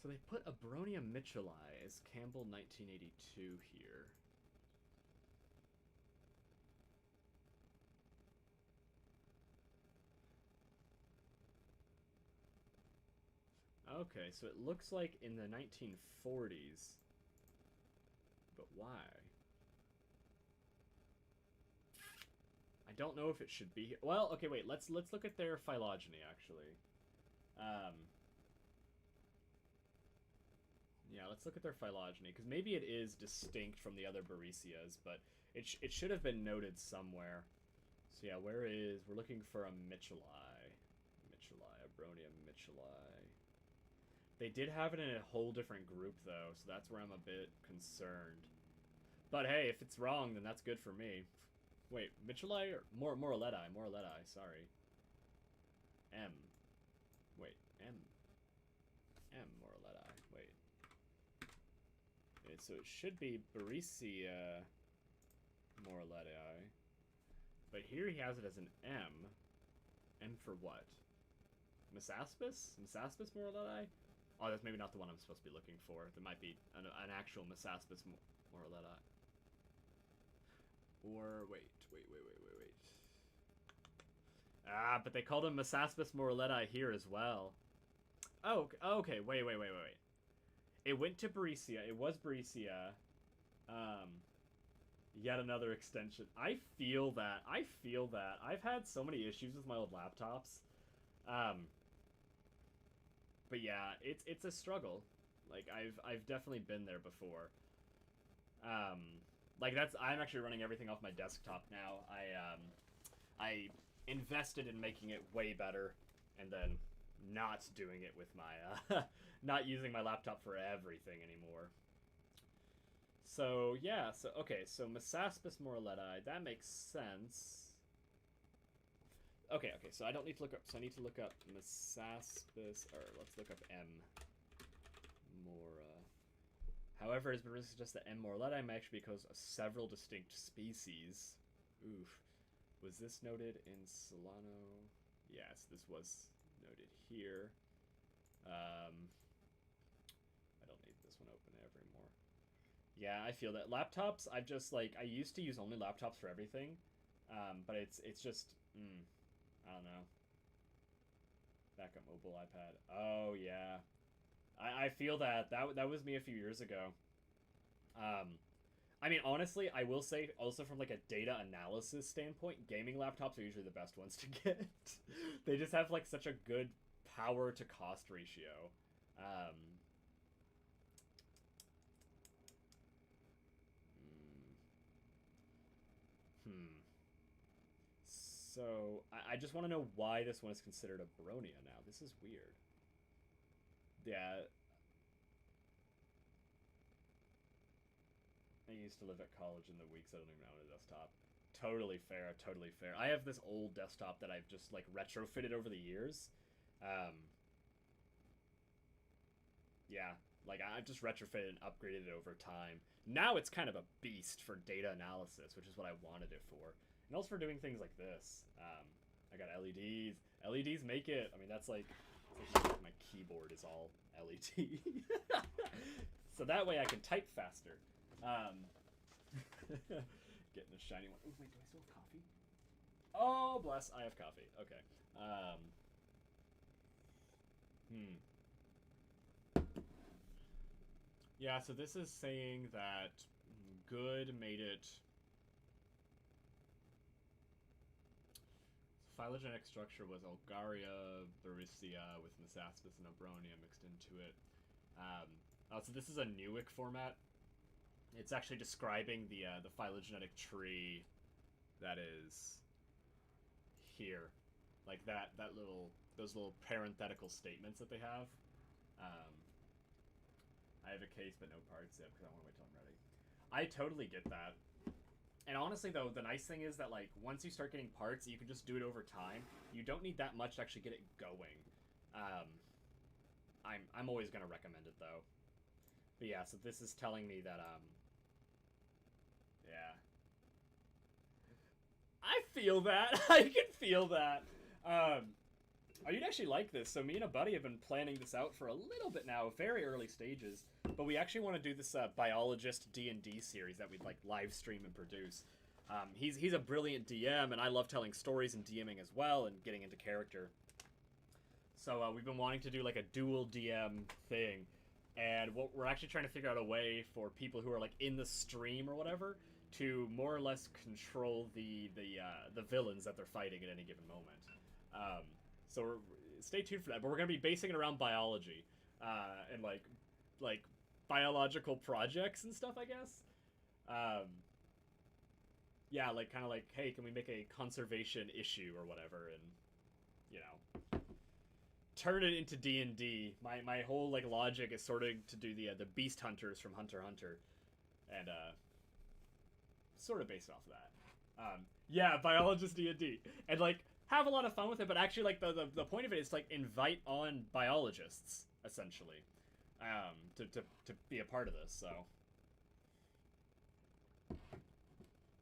[SPEAKER 1] So they put Abronia mitchellii as Campbell 1982 here. Okay, so it looks like in the 1940s. But why? I don't know if it should be here. Well, okay, wait. Let's look at their phylogeny actually. Yeah, let's look at their phylogeny because maybe it is distinct from the other Baricias, but it should have been noted somewhere. So yeah, we're looking for a mitchellii, Abronia mitchellii. They did have it in a whole different group though, so that's where I'm a bit concerned. But hey, if it's wrong, then that's good for me. Wait, mitchellii or Morelletii, sorry. M. Wait, M. Morelletii. Wait. So it should be Baricia Morelletii. But here he has it as an M. M for what? Mesaspis? Mesaspis Morelletii? Oh, that's maybe not the one I'm supposed to be looking for. There might be an actual Mesaspis Morelletii. Or, wait. Ah, but they called him Mesaspis Morelletii here as well. Oh, okay, wait. It went to Baricia. It was Baricia. Yet another extension. I feel that. I've had so many issues with my old laptops. But yeah, it's a struggle. Like I've definitely been there before. Like I'm actually running everything off my desktop now. I invested in making it way better, and then not doing it with my not using my laptop for everything anymore. So yeah, so Mesaspis Morelletii, that makes sense. Okay, so I don't need to look up. So I need to look up Mesaspis, or let's look up M. Mora. However, as Barista suggests that M. Morelletii may actually be because of several distinct species. Oof. Was this noted in Solano? Yes, this was noted here. I don't need this one open anymore. Yeah, I feel that. Laptops, I've just, like, I used to use only laptops for everything. But it's just, I don't know. Backup mobile iPad. Oh, yeah. I feel that. That was me a few years ago. I mean, honestly, I will say, also from, like, a data analysis standpoint, gaming laptops are usually the best ones to get. They just have, like, such a good power-to-cost ratio. So, I just want to know why this one is considered a Baronia now. This is weird. Yeah. I used to live at college in the weeks I don't even own a desktop. Totally fair, totally fair. I have this old desktop that I've just, like, retrofitted over the years. Yeah, like, I've just retrofitted and upgraded it over time. Now it's kind of a beast for data analysis, which is what I wanted it for. And also for doing things like this. I got LEDs. LEDs make it. I mean, that's like my keyboard is all LED. So that way I can type faster. Getting a shiny one. Oh, wait, do I still have coffee? Oh, bless. I have coffee. Okay. Yeah, so this is saying that good made it... Phylogenetic structure was Algaria, Baricia with Mesaspis and Abronia mixed into it. So this is a Newick format. It's actually describing the phylogenetic tree that is here, like those little parenthetical statements that they have. I have a case but no parts yet because I want to wait till I'm ready. I totally get that. And honestly, though, the nice thing is that, like, once you start getting parts, you can just do it over time. You don't need that much to actually get it going. I'm always going to recommend it, though. But yeah, so this is telling me that, yeah. I feel that. I can feel that. Oh, you'd actually like this. So me and a buddy have been planning this out for a little bit now, very early stages. But we actually want to do this biologist D&D series that we'd like live stream and produce. He's a brilliant DM, and I love telling stories and DMing as well, and getting into character. So we've been wanting to do like a dual DM thing, and what we're actually trying to figure out a way for people who are like in the stream or whatever to more or less control the villains that they're fighting at any given moment. So stay tuned for that. But we're gonna be basing it around biology, and like biological projects and stuff, I guess. Yeah, like kind of like, hey, can we make a conservation issue or whatever, and you know, turn it into D&D. My whole like logic is sort of to do the beast hunters from Hunter x Hunter, and sort of based off of that. Yeah, biologist D&D, and like have a lot of fun with it. But actually, like the point of it is to, like invite on biologists essentially, to be a part of this. So,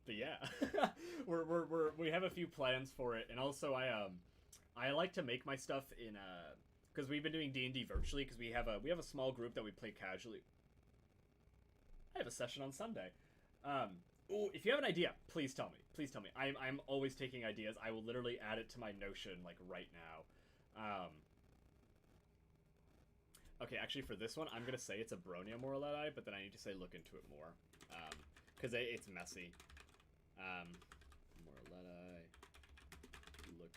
[SPEAKER 1] but yeah, we have a few plans for it, and also I like to make my stuff in because we've been doing D&D virtually because we have a small group that we play casually. I have a session on Sunday. Ooh, if you have an idea, please tell me. Please tell me. I'm always taking ideas. I will literally add it to my Notion like right now. Okay, actually for this one, I'm gonna say it's a Bronia Morleti, but then I need to say look into it more, because it's messy. Morleti, look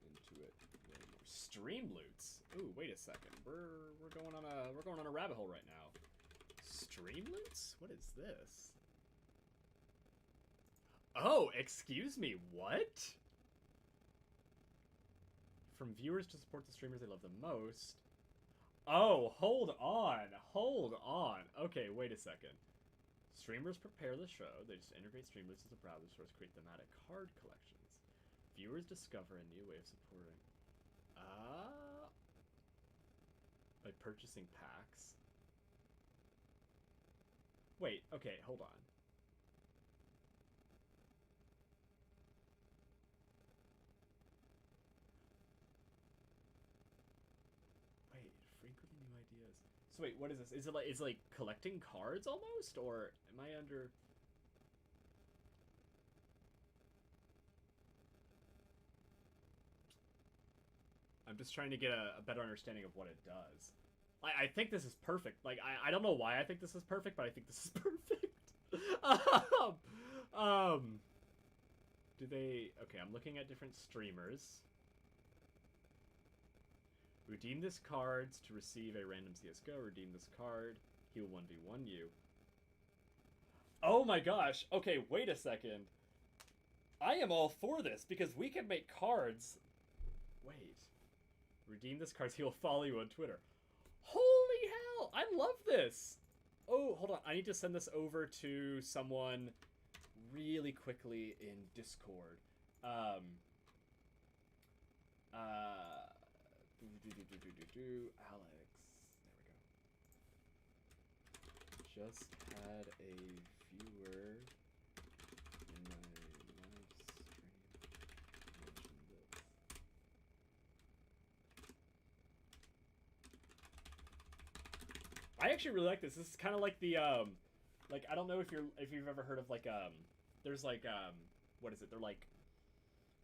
[SPEAKER 1] into it way more. Stream loots. Ooh, wait a second. We're going on a rabbit hole right now. Stream loots? What is this? Oh, excuse me, what? From viewers to support the streamers they love the most. Oh, hold on. Okay, wait a second. Streamers prepare the show. They just integrate Streamloots as a browser source, create thematic card collections. Viewers discover a new way of supporting. By purchasing packs. Wait, okay, hold on. Wait, frequently new ideas. So wait, what is this? Is it like collecting cards almost, or am I under? I'm just trying to get a better understanding of what it does. I think this is perfect. Like, I don't know why I think this is perfect, but I think this is perfect. Do they... Okay, I'm looking at different streamers. Redeem this cards to receive a random CSGO. Redeem this card. He will 1v1 you. Oh my gosh. Okay, wait a second. I am all for this, because we can make cards... Wait. Redeem this card, he will follow you on Twitter. Holy hell! I love this! Oh, hold on. I need to send this over to someone really quickly in Discord. Alex. There we go. Just had a viewer in my live stream mention this. I actually really like this. This is kind of like the like, I don't know if you've ever heard of like there's like what is it? They're like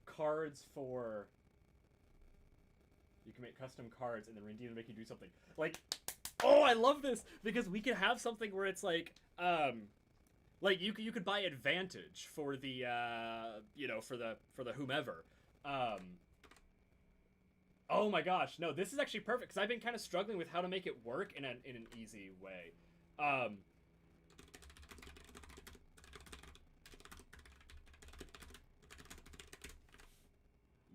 [SPEAKER 1] cards for, you can make custom cards and then redeem to make you do something. Like, oh, I love this, because we could have something where it's like you could buy advantage for the you know, for the whomever. Oh my gosh, no, this is actually perfect, because I've been kind of struggling with how to make it work in an easy way.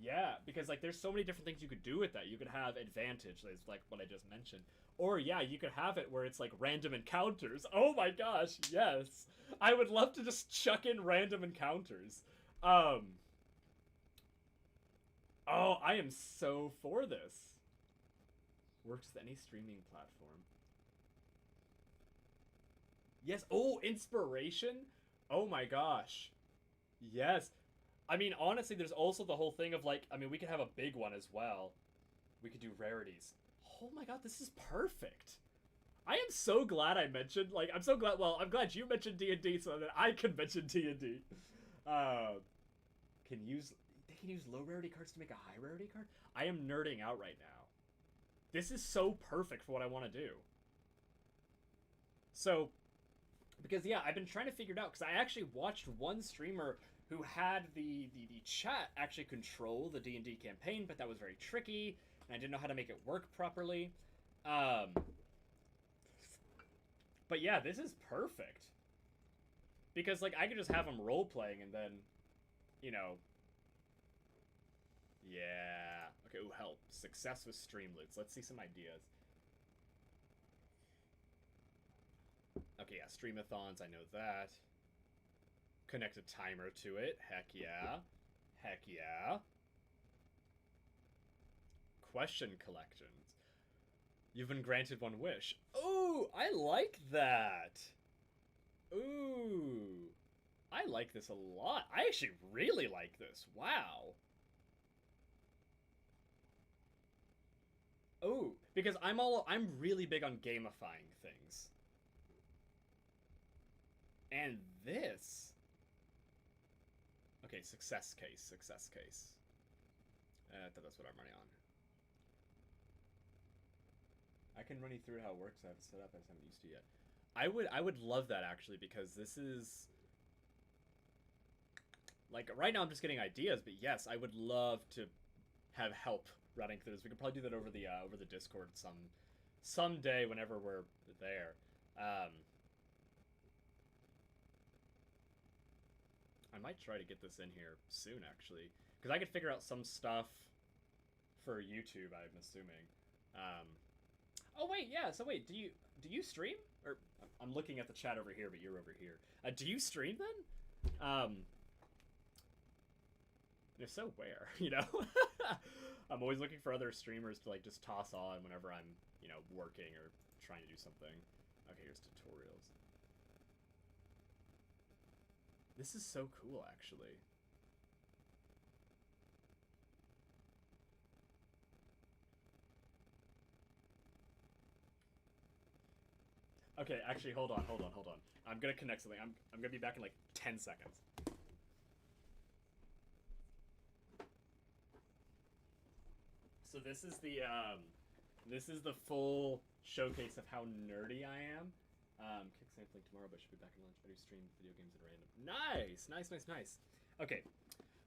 [SPEAKER 1] Yeah, because like there's so many different things you could do with that. You could have advantage, like what I just mentioned. Or yeah, you could have it where it's like random encounters. Oh my gosh, yes. I would love to just chuck in random encounters. Oh, I am so for this. Works with any streaming platform. Yes. Oh, inspiration. Oh my gosh. Yes. I mean, honestly, there's also the whole thing of like, I mean, we could have a big one as well. We could do rarities. Oh my god, this is perfect. I am so glad I mentioned, like, I'm so glad, well, I'm glad you mentioned D&D so that I can mention D&D. Can use, they can use low rarity cards to make a high rarity card? I am nerding out right now. This is so perfect for what I want to do. So, because yeah, I've been trying to figure it out, because I actually watched one streamer who had the chat actually control the D&D campaign, but that was very tricky, and I didn't know how to make it work properly. But yeah, this is perfect. Because, like, I could just have them role-playing and then, you know... Yeah. Okay, ooh, help. Success with Streamloots. Let's see some ideas. Okay, yeah, streamathons, I know that. Connect a timer to it. Heck yeah. Heck yeah. Question collections. You've been granted one wish. Ooh, I like that. Ooh. I like this a lot. I actually really like this. Wow. Ooh, because I'm really big on gamifying things. And this... Okay, success case, success case. I thought that's what I'm running on. I can run you through how it works. I have it set up. I just haven't used it yet. I would love that, actually, because this is... Like, right now I'm just getting ideas, but yes, I would love to have help running through this. We could probably do that over the Discord someday whenever we're there. I might try to get this in here soon, actually, because I could figure out some stuff for YouTube, I'm assuming. Oh wait, yeah. So wait, do you stream? Or I'm looking at the chat over here, but you're over here. Do you stream then? If so, where? You know, I'm always looking for other streamers to like just toss on whenever I'm, you know, working or trying to do something. Okay, here's tutorials. This is so cool, actually. Okay, actually, hold on. I'm gonna connect something. I'm gonna be back in like 10 seconds. So this is the full showcase of how nerdy I am. Kick sampling tomorrow, but should be back in lunch. Better stream video games at random. Nice. Okay,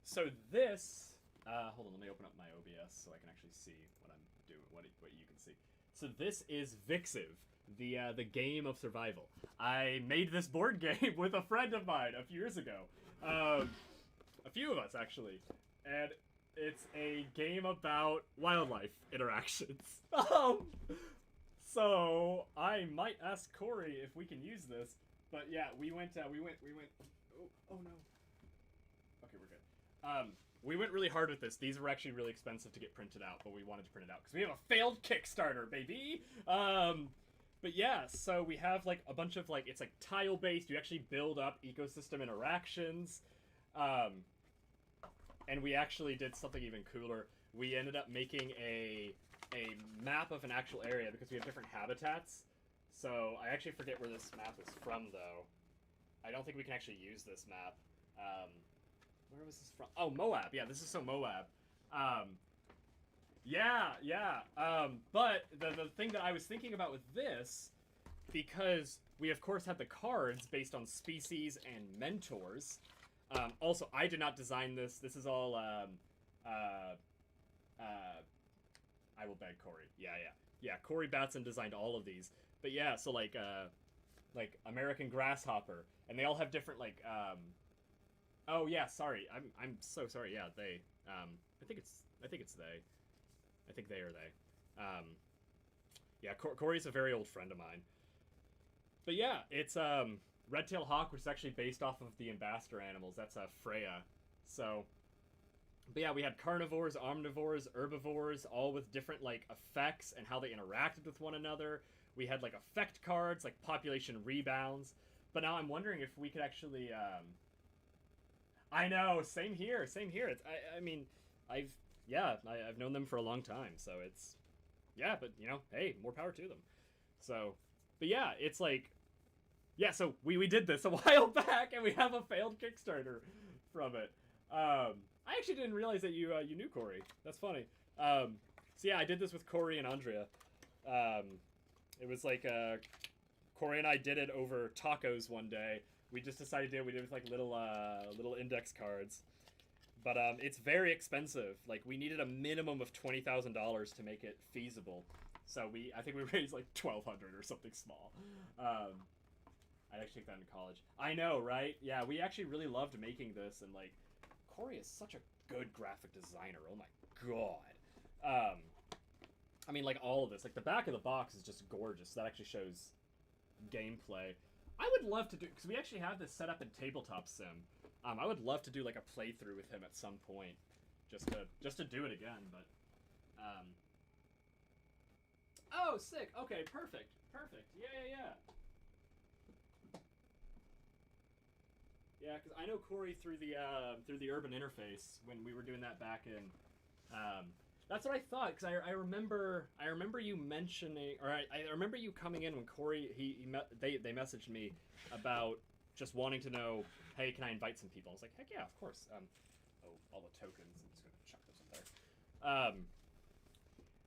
[SPEAKER 1] so this. Hold on, let me open up my OBS so I can actually see what I'm doing, what you can see. So this is Vixiv, the game of survival. I made this board game with a friend of mine a few years ago. A few of us actually, and it's a game about wildlife interactions. So I might ask Corey if we can use this, but yeah, we went. Oh no. Okay, we're good. We went really hard with this. These were actually really expensive to get printed out, but we wanted to print it out because we have a failed Kickstarter, baby. But yeah, so we have like a bunch of like, it's like tile based. You actually build up ecosystem interactions. And we actually did something even cooler. We ended up making a map of an actual area because we have different habitats. So I actually forget where this map is from, though. I don't think we can actually use this map. Where was this from? Oh, Moab. Yeah, this is so Moab. But the thing that I was thinking about with this, because we of course have the cards based on species and mentors. Also, I did not design this. This is all, I will beg Corey. Yeah, Corey Batson designed all of these. But yeah, so like American Grasshopper, and they all have different, like, oh yeah, sorry. I'm so sorry. Yeah, they, I think it's they. I think they are they. Yeah, Corey's a very old friend of mine. But yeah, it's, Red-tailed hawk, which is actually based off of the ambassador animals. That's Freya. So, but yeah, we had carnivores, omnivores, herbivores, all with different like effects and how they interacted with one another. We had like effect cards, like population rebounds. But now I'm wondering if we could actually. I know. Same here. Same here. I mean, I've known them for a long time, so it's, yeah. But you know, hey, more power to them. So, but yeah, it's like, yeah. So we did this a while back, and we have a failed Kickstarter from it. I actually didn't realize that you knew Corey. That's funny. So yeah, I did this with Corey and Andrea. It was like Corey and I did it over tacos one day. We just decided to do it. We did it with like little index cards. But it's very expensive. Like we needed a minimum of $20,000 to make it feasible. So I think we raised like $1,200 or something small. I'd actually take that in college. I know, right? Yeah, we actually really loved making this, and like Corey is such a good graphic designer. Oh my god. I mean, like all of this, like the back of the box is just gorgeous. That actually shows gameplay. I would love to do, because we actually have this set up in Tabletop Sim. I would love to do like a playthrough with him at some point, just to do it again. But oh, sick. Okay, perfect. Yeah. Yeah, because I know Corey through the Urban Interface when we were doing that back in. That's what I thought, because I remember you mentioning, or I remember you coming in when Corey they messaged me about just wanting to know, hey, can I invite some people? I was like, heck yeah, of course. Oh, all the tokens. I'm just gonna chuck those in there.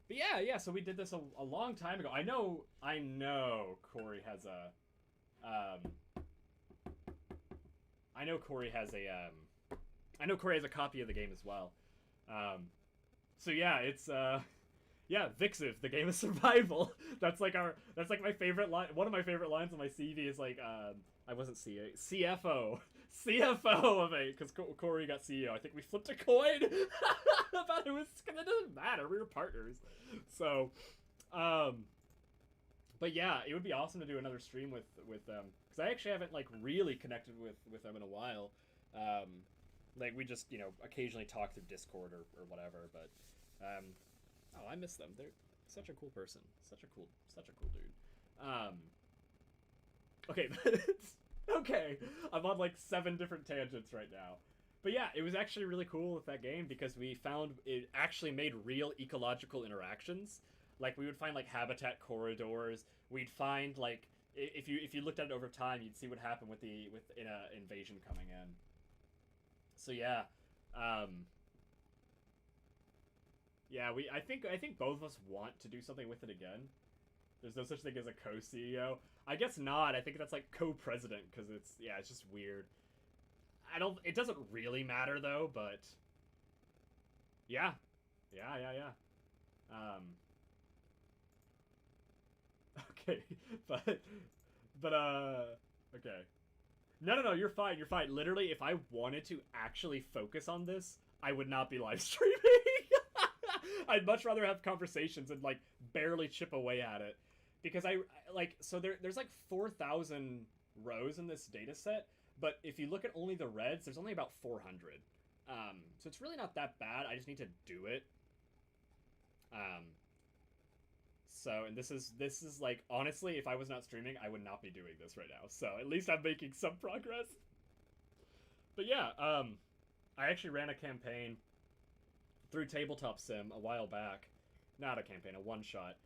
[SPEAKER 1] But yeah. So we did this a long time ago. I know Corey has a. I know Corey has a copy of the game as well. So yeah, it's yeah, Vixiv, the game of survival. That's like my favorite line. One of my favorite lines on my CV is like, I wasn't CFO of a, because Corey got CEO. I think we flipped a coin about it was, because it doesn't matter. We were partners. So, but yeah, it would be awesome to do another stream with them, because I actually haven't like really connected with them in a while. Like we just, you know, occasionally talk through Discord or whatever, but oh, I miss them. They're such a cool person. Such a cool dude. Okay, okay. I'm on like 7 different tangents right now. But yeah, it was actually really cool with that game because we found it actually made real ecological interactions. Like we would find like habitat corridors. We'd find like if you looked at it over time, you'd see what happened with in a invasion coming in. So yeah, yeah, I think both of us want to do something with it again. There's no such thing as a co-CEO. I guess not. I think that's like co-president because it's just weird. It doesn't really matter though, but yeah. Okay, but okay. No, you're fine. Literally, if I wanted to actually focus on this, I would not be live streaming. I'd much rather have conversations and like barely chip away at it, because there's like 4,000 rows in this data set, but if you look at only the reds, there's only about 400. So it's really not that bad. I just need to do it. So, and this is like, honestly, if I was not streaming, I would not be doing this right now. So at least I'm making some progress. But yeah, I actually ran a campaign through Tabletop Sim a while back. Not a campaign, a one-shot.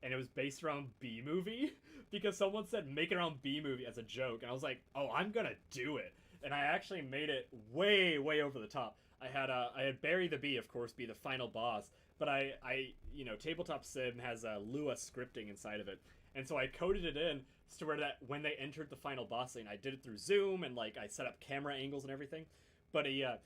[SPEAKER 1] And it was based around B-Movie, because someone said make it around B-Movie as a joke. And I was like, oh, I'm gonna do it. And I actually made it way, way over the top. I had Barry the Bee, of course, be the final boss. But I you know, Tabletop Sim has Lua scripting inside of it. And so I coded it in to where that when they entered the final boss scene, I did it through Zoom and like I set up camera angles and everything. But I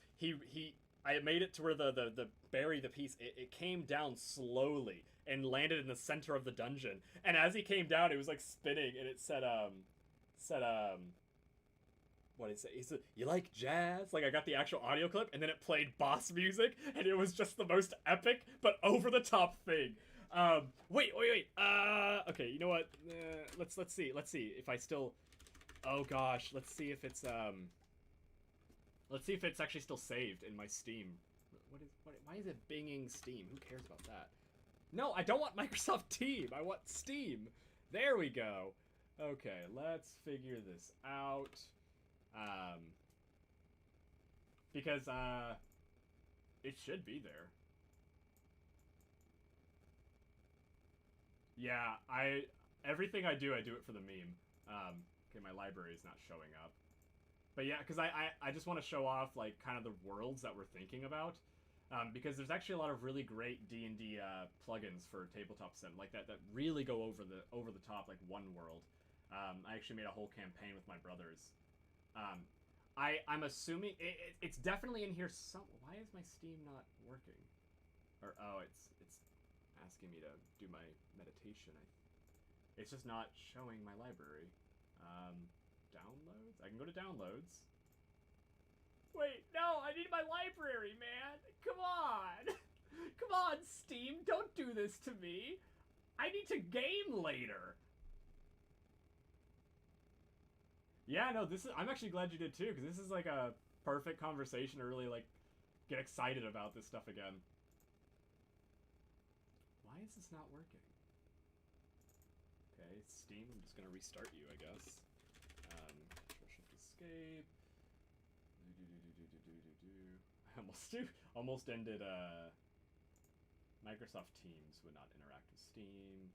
[SPEAKER 1] made it to where the Barry the piece, it came down slowly and landed in the center of the dungeon. And as he came down, it was like spinning and it said what is it? He said, "You like jazz?" Like I got the actual audio clip, and then it played boss music, and it was just the most epic but over the top thing. Wait. Okay, you know what? Let's see if I still. Oh gosh, let's see if it's actually still saved in my Steam. Why is it binging Steam? Who cares about that? No, I don't want Microsoft Team. I want Steam. There we go. Okay, let's figure this out. Because, it should be there. Yeah, everything I do it for the meme. Okay, my library is not showing up. But yeah, because I just want to show off, like, kind of the worlds that we're thinking about. Because there's actually a lot of really great D&D plugins for tabletop sim, like that really go over the top, like one world. I actually made a whole campaign with my brothers. I'm assuming it's definitely in here. Why is my Steam not working? Or oh, it's asking me to do my meditation. It's just not showing my library. Downloads. I can go to downloads. Wait, no, I need my library, man. Come on. Come on, Steam. Don't do this to me. I need to game later. Yeah, no, I'm actually glad you did too, because this is like a perfect conversation to really like get excited about this stuff again. Why is this not working? Okay, Steam, I'm just gonna restart you, I guess. Control Shift Escape. I almost ended Microsoft Teams would not interact with Steam.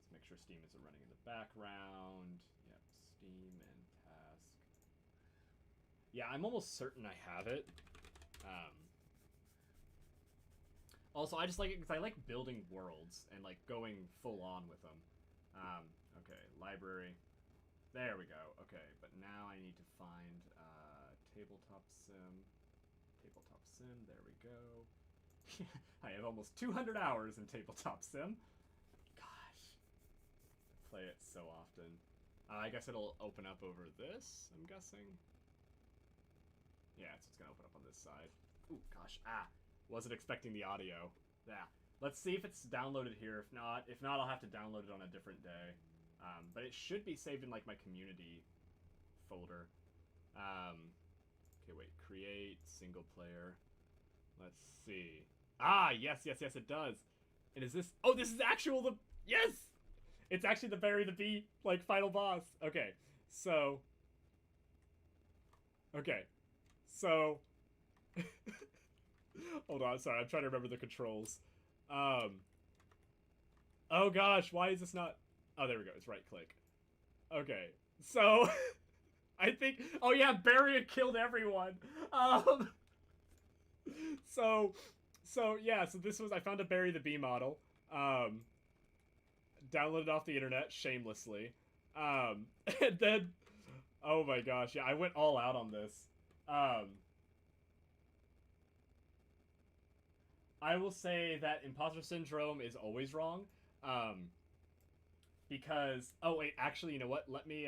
[SPEAKER 1] Let's make sure Steam isn't running in the background. Yep, Steam and task. Yeah, I'm almost certain I have it. Also, I just like it because I like building worlds and like going full on with them. Okay, library. There we go. Okay, but now I need to find tabletop sim. Tabletop sim. There we go. I have almost 200 hours in tabletop sim. Gosh, I play it so often. I guess it'll open up over this. I'm guessing. Yeah, so it's gonna open up on this side. Ooh, gosh, wasn't expecting the audio. Yeah, let's see if it's downloaded here. If not, I'll have to download it on a different day. But it should be saved in like my community folder. Okay, wait, create single player. Let's see. Yes, it does. And is this? Oh, this is yes. It's actually the Bury the Bee like final boss. Okay, so. Okay, so. Hold on, sorry, I'm trying to remember the controls. Oh gosh, why is this not... Oh, there we go, it's right click. Okay, so... I think... Oh yeah, Barry killed everyone! So this was... I found a Bury the Bee model. Downloaded off the internet, shamelessly. And then... Oh my gosh, yeah, I went all out on this. I will say that imposter syndrome is always wrong. Because... Oh, wait, actually, you know what? Let me,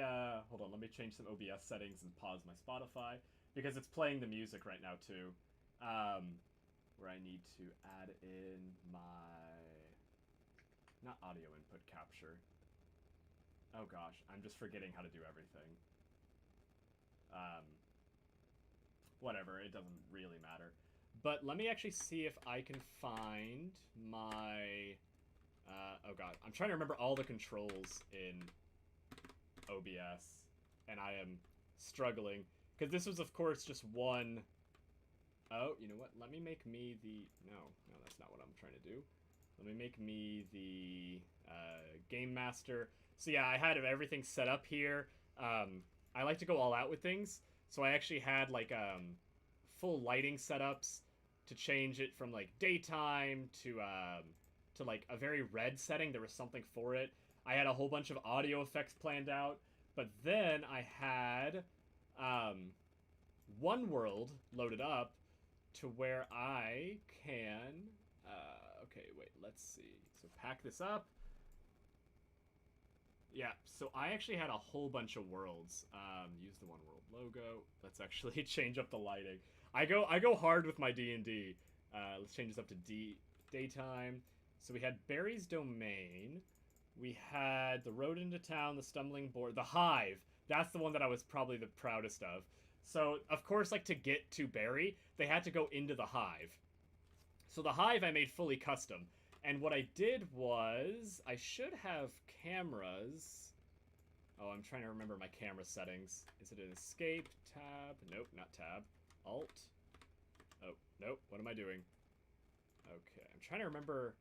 [SPEAKER 1] hold on, let me change some OBS settings and pause my Spotify. Because it's playing the music right now, too. Where I need to add in my... Not audio input capture. Oh gosh, I'm just forgetting how to do everything. Whatever, it doesn't really matter. But let me actually see if I can find my... oh god, I'm trying to remember all the controls in OBS, and I am struggling. Because this was, of course, just one... Oh, you know what? Let me make me the... No, that's not what I'm trying to do. Let me make me the Game Master. So yeah, I had everything set up here. I like to go all out with things. So I actually had, like, full lighting setups to change it from, like, daytime to like, a very red setting. There was something for it. I had a whole bunch of audio effects planned out. But then I had one world loaded up to where I can... okay, wait, let's see. So pack this up. Yeah, so I actually had a whole bunch of worlds. Use the one world logo. Let's actually change up the lighting. I go hard with my D&D. Let's change this up to daytime. So we had Barry's Domain. We had the road into town, the stumbling board, the hive. That's the one that I was probably the proudest of. So, of course, like, to get to Barry, they had to go into the hive. So the hive I made fully custom. And what I did was, I should have cameras. Oh, I'm trying to remember my camera settings. Is it an escape, tab? Nope, not tab. Alt, Oh, nope. What am I doing? Okay, I'm trying to remember.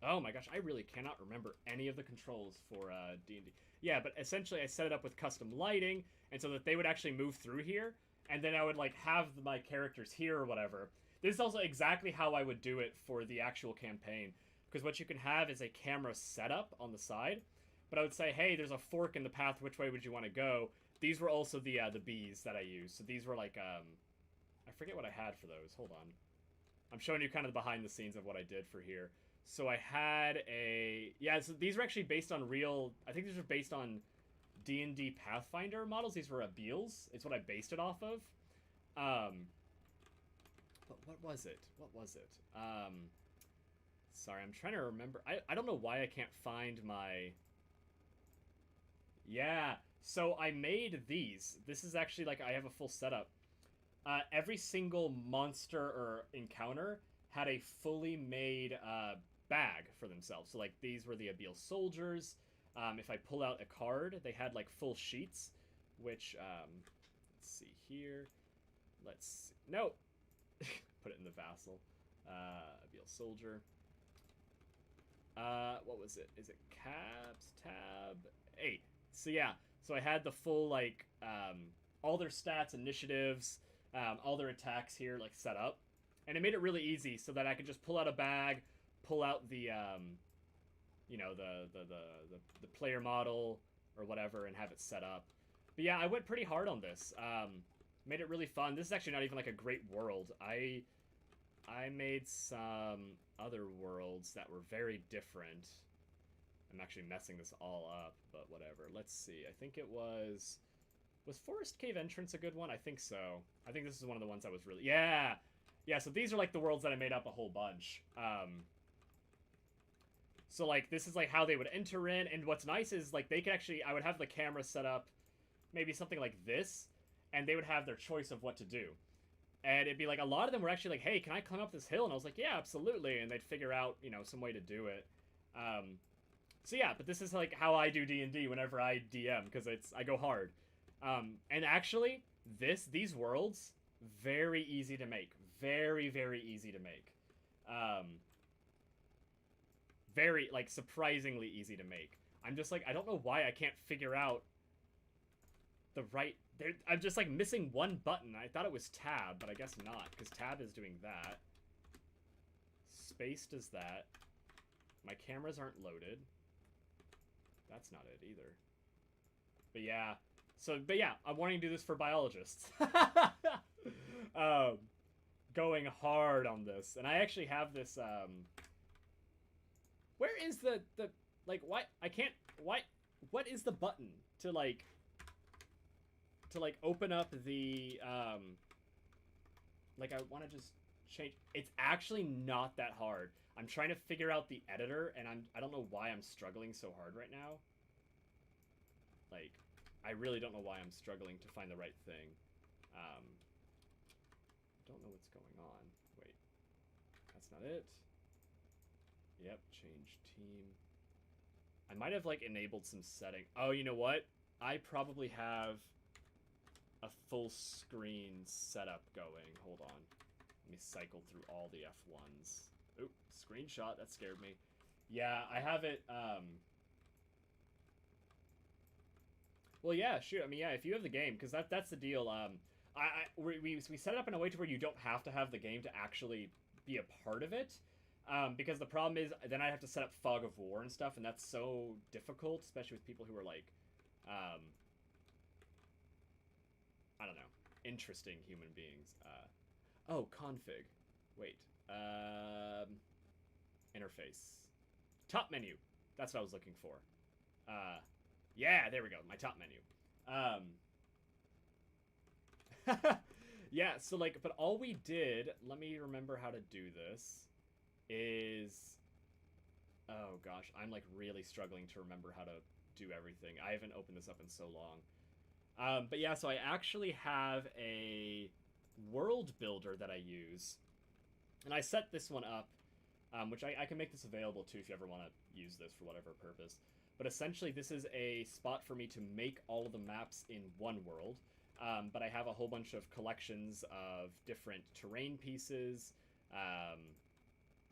[SPEAKER 1] Oh my gosh, I really cannot remember any of the controls for D&D. Yeah, but essentially I set it up with custom lighting, and so that they would actually move through here, and then I would like have my characters here or whatever. This is also exactly how I would do it for the actual campaign, because what you can have is a camera setup on the side, but I would say, hey, there's a fork in the path, which way would you want to go? These were also the bees that I used, so these were like, I forget what I had for those, hold on. I'm showing you kind of the behind the scenes of what I did for here. So I had a... Yeah, so these were actually based on real... I think these were based on D&D Pathfinder models. These were Abeles. It's what I based it off of. But what was it? What was it? Sorry, I'm trying to remember. I don't know why I can't find my... Yeah, so I made these. This is actually like I have a full setup. Every single monster or encounter had a fully made bag for themselves. So like these were the Abele soldiers. If I pull out a card, they had like full sheets, which let's see here. Let's see. No, put it in the vassal. Abele soldier. What was it? Is it cabs tab 8? So yeah, so I had the full like all their stats, initiatives, all their attacks here like set up, and it made it really easy so that I could just pull out a bag, pull out the you know, the player model or whatever, and have it set up. But yeah, I went pretty hard on this. Made it really fun. This is actually not even like a great world. I made some other worlds that were very different. I'm actually messing this all up, but whatever. Let's see. I think it was Forest Cave Entrance a good one? I think so. I think this is one of the ones that was really... Yeah! Yeah, so these are like the worlds that I made up a whole bunch. So like this is like how they would enter in, and what's nice is like they could actually... I would have the camera set up maybe something like this, and they would have their choice of what to do. And it'd be like, a lot of them were actually like, hey, can I climb up this hill? And I was like, yeah, absolutely. And they'd figure out, you know, some way to do it. So yeah, but this is like how I do D&D whenever I DM, because I go hard. And actually, these worlds, very easy to make. Very, very easy to make. Very, like, surprisingly easy to make. I'm just like, I don't know why I can't figure out the right... I'm just, like, missing one button. I thought it was tab, but I guess not, because tab is doing that. Space does that. My cameras aren't loaded. That's not it, either. But yeah. But yeah, I'm wanting to do this for biologists. Going hard on this. And I actually have this, where is the, like, what? I can't, what is the button to, like, open up the, like, I want to just change. It's actually not that hard. I'm trying to figure out the editor, and I don't know why I'm struggling so hard right now. Like, I really don't know why I'm struggling to find the right thing. Don't know what's going on. Wait. That's not it. Yep, change team. I might have, like, enabled some setting. Oh, you know what? I probably have a full screen setup going. Hold on. Let me cycle through all the F1s. Oop, screenshot. That scared me. Yeah, I have it, Well, yeah, shoot. I mean, yeah, if you have the game, because that's the deal. We set it up in a way to where you don't have to have the game to actually be a part of it. Because the problem is, then I have to set up Fog of War and stuff, and that's so difficult, especially with people who are, like, I don't know, interesting human beings. Oh, config. Wait. Interface. Top menu. That's what I was looking for. Yeah, there we go. My top menu. Yeah, so, like, but all we did, let me remember how to do this, is... Oh, gosh, I'm, like, really struggling to remember how to do everything. I haven't opened this up in so long. But yeah, so I actually have a world builder that I use. And I set this one up, which I can make this available, too, if you ever want to use this for whatever purpose. But essentially, this is a spot for me to make all of the maps in one world. but I have a whole bunch of collections of different terrain pieces.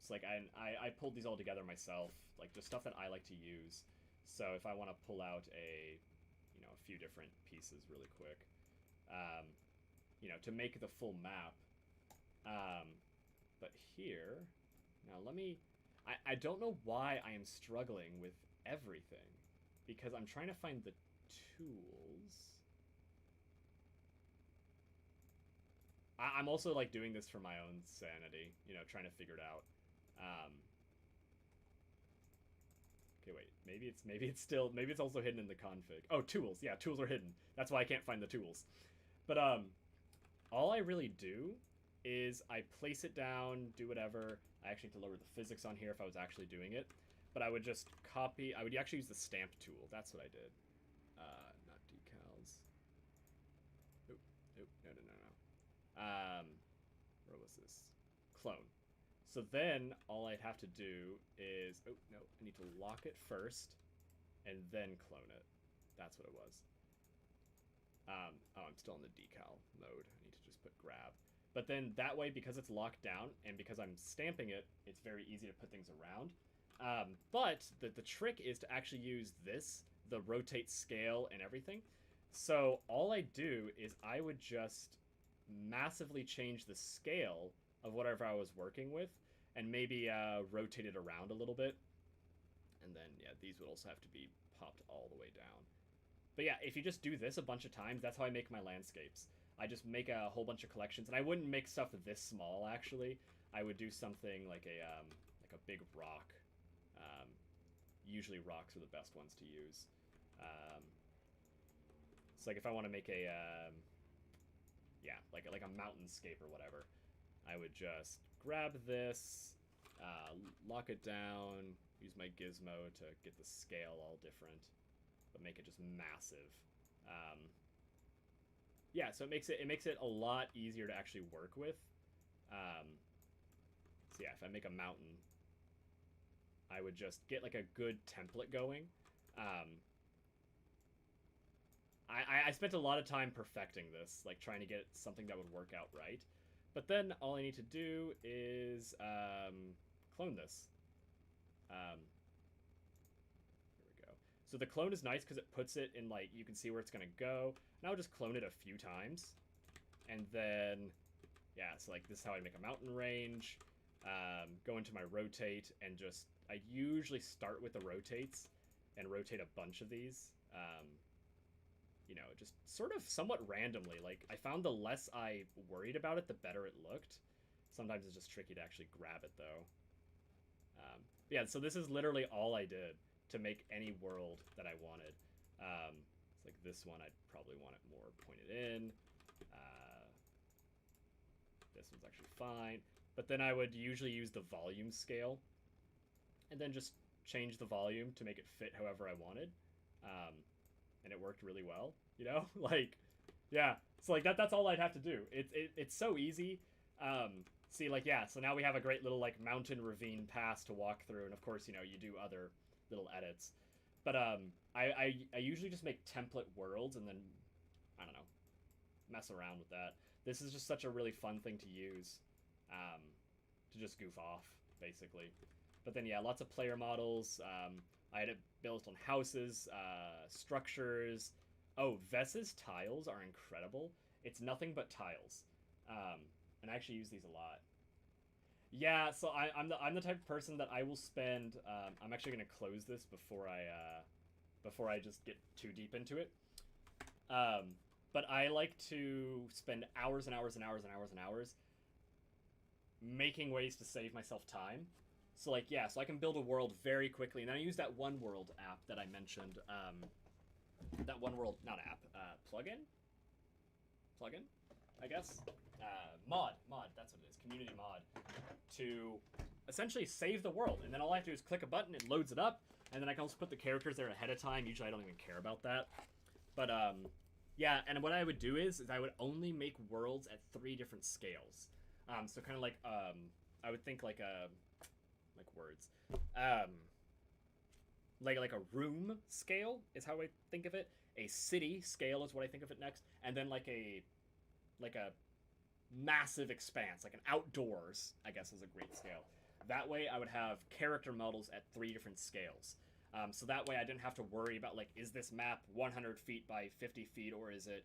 [SPEAKER 1] It's like I pulled these all together myself, like just stuff that I like to use. So if I want to pull out a few different pieces really quick, to make the full map. But here, now let me. I don't know why I am struggling with everything, because I'm trying to find the tools. I'm also like doing this for my own sanity, trying to figure it out. Okay, wait. Maybe it's also hidden in the config. Oh, tools. Yeah, tools are hidden. That's why I can't find the tools. But all I really do is I place it down, do whatever. I actually have to lower the physics on here if I was actually doing it. But I would just copy. I would actually use the stamp tool. That's what I did. Not decals. Oop, no. Where was this? Clone. So then all I'd have to do is, oh no, I need to lock it first and then clone it. That's what it was. I'm still in the decal mode. I need to just put grab. But then that way, because it's locked down and because I'm stamping it, it's very easy to put things around. But the trick is to actually use this, the rotate scale and everything. So all I do is I would just massively change the scale of whatever I was working with and maybe rotate it around a little bit. And then, yeah, these would also have to be popped all the way down. But yeah, if you just do this a bunch of times, that's how I make my landscapes. I just make a whole bunch of collections, and I wouldn't make stuff this small, actually. I would do something like a big rock. Usually rocks are the best ones to use. It's like if I want to make a, like a mountainscape or whatever, I would just grab this, lock it down, use my gizmo to get the scale all different, but make it just massive. Yeah, so it makes it a lot easier to actually work with. So yeah, if I make a mountain, I would just get like a good template going. I spent a lot of time perfecting this, like trying to get something that would work out right. But then all I need to do is clone this. Here we go. So the clone is nice because it puts it in, like, you can see where it's going to go. Now I'll just clone it a few times. And then, yeah, so like this is how I make a mountain range. Go into my rotate and just, I usually start with the rotates and rotate a bunch of these. Just sort of somewhat randomly. Like, I found the less I worried about it, the better it looked. Sometimes it's just tricky to actually grab it, though. Yeah, so this is literally all I did to make any world that I wanted. It's like this one, I'd probably want it more pointed in. This one's actually fine. But then I would usually use the volume scale and then just change the volume to make it fit however I wanted. And it worked really well, like, yeah. So like that's all I'd have to do. It's so easy. See, like, yeah, so now we have a great little like mountain ravine pass to walk through, and of course, you do other little edits. But I usually just make template worlds and then, I don't know, mess around with that. This is just such a really fun thing to use, to just goof off, basically. But then, yeah, lots of player models. I had it built on houses, structures. Oh, Vess's tiles are incredible. It's nothing but tiles. And I actually use these a lot. Yeah, so I'm the type of person that I will spend. I'm actually gonna close this before I just get too deep into it. But I like to spend hours and hours and hours and hours and hours making ways to save myself time. So like, yeah, so I can build a world very quickly, and I use that One World app that I mentioned. That One World, not app, plugin, I guess. Mod, that's what it is, community mod, to essentially save the world. And then all I have to do is click a button, it loads it up, and then I can also put the characters there ahead of time. Usually I don't even care about that. But, yeah, and what I would do is I would only make worlds at 3 different scales. So kind of like, I would think like words. Like a room scale is how I think of it. a city scale is what I think of it next, and then like a massive expanse, like an outdoors, I guess is a great scale. That way I would have character models at 3 different scales. So that way I didn't have to worry about, like, is this map 100 feet by 50 feet, or is it,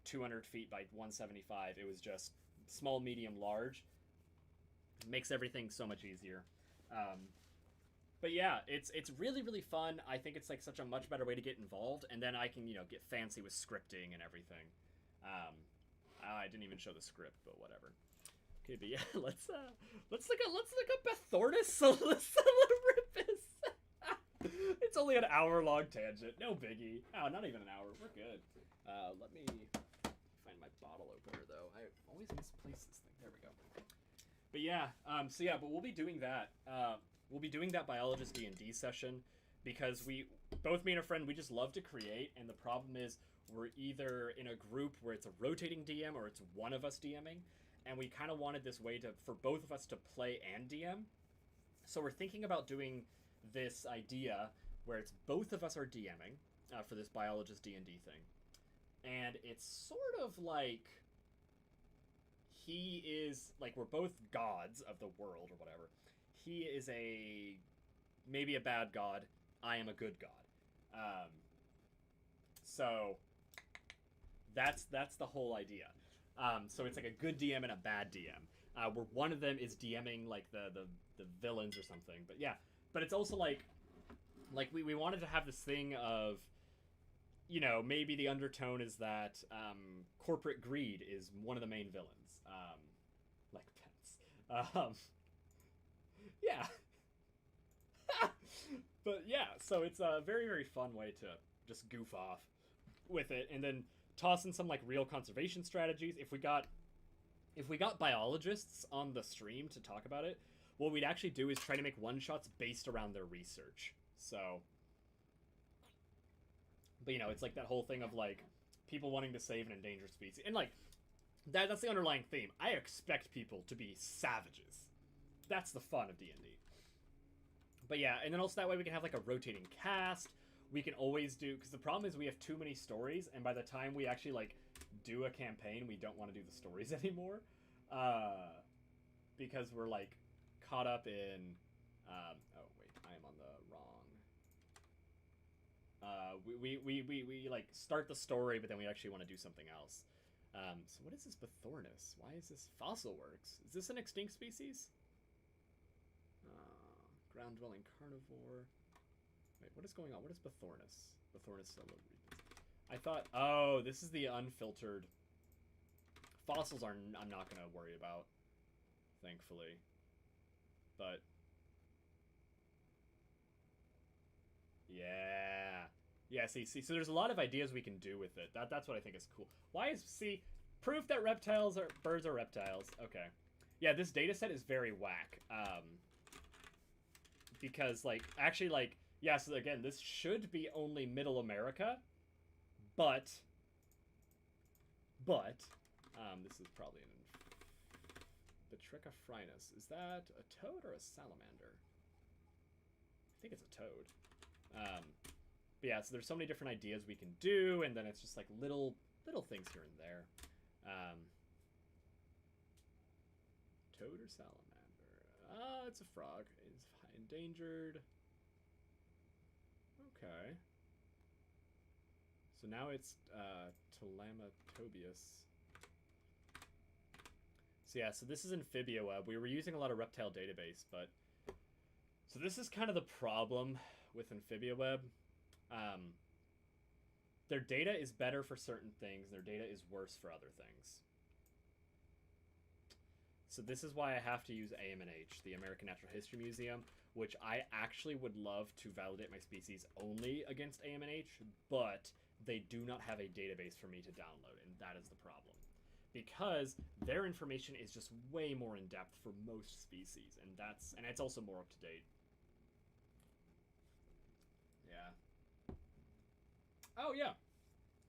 [SPEAKER 1] 200 feet by 175? It was just small, medium, large. It makes everything so much easier. But yeah, it's really, really fun. I think it's like such a much better way to get involved, and then I can, get fancy with scripting and everything. I didn't even show the script, but whatever. Okay, but yeah, let's look up Bethornis Solistoloripus. It's only an hour-long tangent. No biggie. Oh, not even an hour. We're good. Let me find my bottle opener, though. I always misplace this thing. There we go. But yeah, but we'll be doing that. We'll be doing that biologist D&D session because both me and a friend, we just love to create, and the problem is we're either in a group where it's a rotating DM or it's one of us DMing, and we kind of wanted this way for both of us to play and DM. So we're thinking about doing this idea where it's both of us are DMing for this biologist D&D thing. And it's sort of like he is, like, we're both gods of the world or whatever. He is maybe a bad god. I am a good god. So that's the whole idea. So it's like a good DM and a bad DM. Where one of them is DMing like the villains or something. But yeah, but it's also like we wanted to have this thing of, maybe the undertone is that corporate greed is one of the main villains. Like pets. Yeah. But yeah, so it's a very, very fun way to just goof off with it, and then toss in some like real conservation strategies. If we got biologists on the stream to talk about it, what we'd actually do is try to make one-shots based around their research. So, but it's like that whole thing of like people wanting to save an endangered species, and like that's the underlying theme. I expect people to be savages. That's the fun of D&D. But yeah, and then also that way we can have like a rotating cast. We can always do, because the problem is we have too many stories, and by the time we actually like do a campaign, we don't want to do the stories anymore, because we're like caught up in oh wait, I am on the wrong we like start the story, but then we actually want to do something else. So what is this Bethornis? Why is this Fossil Works? Is this an extinct species? Ground dwelling carnivore. Wait, what is going on? What is Bethornis? Bethornis Soloripus. I thought, oh, this is the unfiltered. Fossils I'm not going to worry about, thankfully. But yeah. Yeah, see, so there's a lot of ideas we can do with it. That's what I think is cool. Proof that birds are reptiles. Okay. Yeah, this data set is very whack. Because, like, actually, like, yeah, so again, this should be only Middle America, but, this is probably an Batricophrynus. Is that a toad or a salamander? I think it's a toad. But yeah, so there's so many different ideas we can do, and then it's just like little things here and there. Toad or salamander? It's a frog. It's endangered. Okay. So now it's Telamatobius. So yeah, so this is AmphibiaWeb. We were using a lot of reptile database, but so this is kind of the problem with AmphibiaWeb. Their data is better for certain things. Their data is worse for other things. So this is why I have to use AMNH, the American Natural History Museum, which I actually would love to validate my species only against AMNH, but they do not have a database for me to download, and that is the problem. Because their information is just way more in-depth for most species, and it's also more up-to-date. Yeah. Oh, yeah.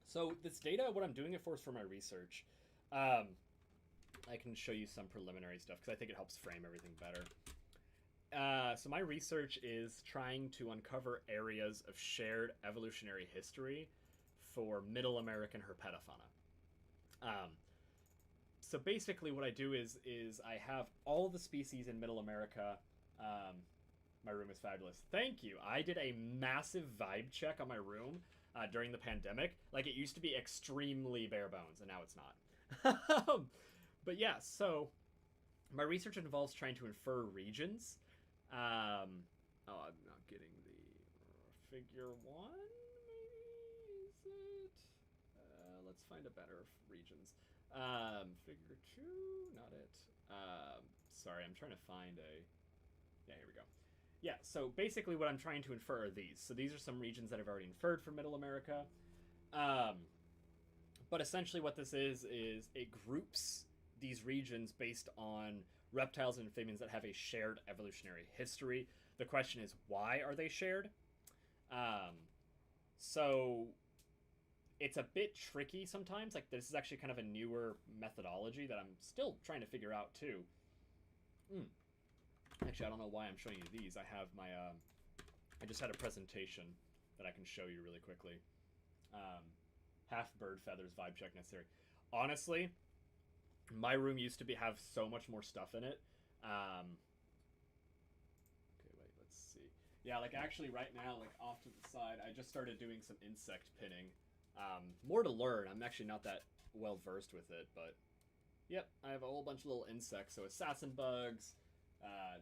[SPEAKER 1] So this data, what I'm doing it for is for my research. I can show you some preliminary stuff because I think it helps frame everything better. So my research is trying to uncover areas of shared evolutionary history for Middle American herpetofauna. So basically what I do is I have all the species in Middle America. My room is fabulous. Thank you. I did a massive vibe check on my room during the pandemic. Like, it used to be extremely bare bones, and now it's not. But yeah, so my research involves trying to infer regions. Oh, I'm not getting the figure 1, maybe? Is it? Let's find a better regions. Figure 2, not it. Sorry, I'm trying to find a... Yeah, here we go. Yeah, so basically what I'm trying to infer are these. So these are some regions that I've already inferred for Middle America. But essentially what this is it groups these regions based on reptiles and amphibians that have a shared evolutionary history. The question is, why are they shared? So it's a bit tricky sometimes. Like, this is actually kind of a newer methodology that I'm still trying to figure out too. Actually, I don't know why I'm showing you these. I have my, I just had a presentation that I can show you really quickly. Half bird feathers, vibe check necessary. Honestly, my room used to have so much more stuff in it. Okay, wait, let's see. Yeah, like, actually right now, like, off to the side, I just started doing some insect pinning. More to learn. I'm actually not that well versed with it, but yep, I have a whole bunch of little insects, so assassin bugs,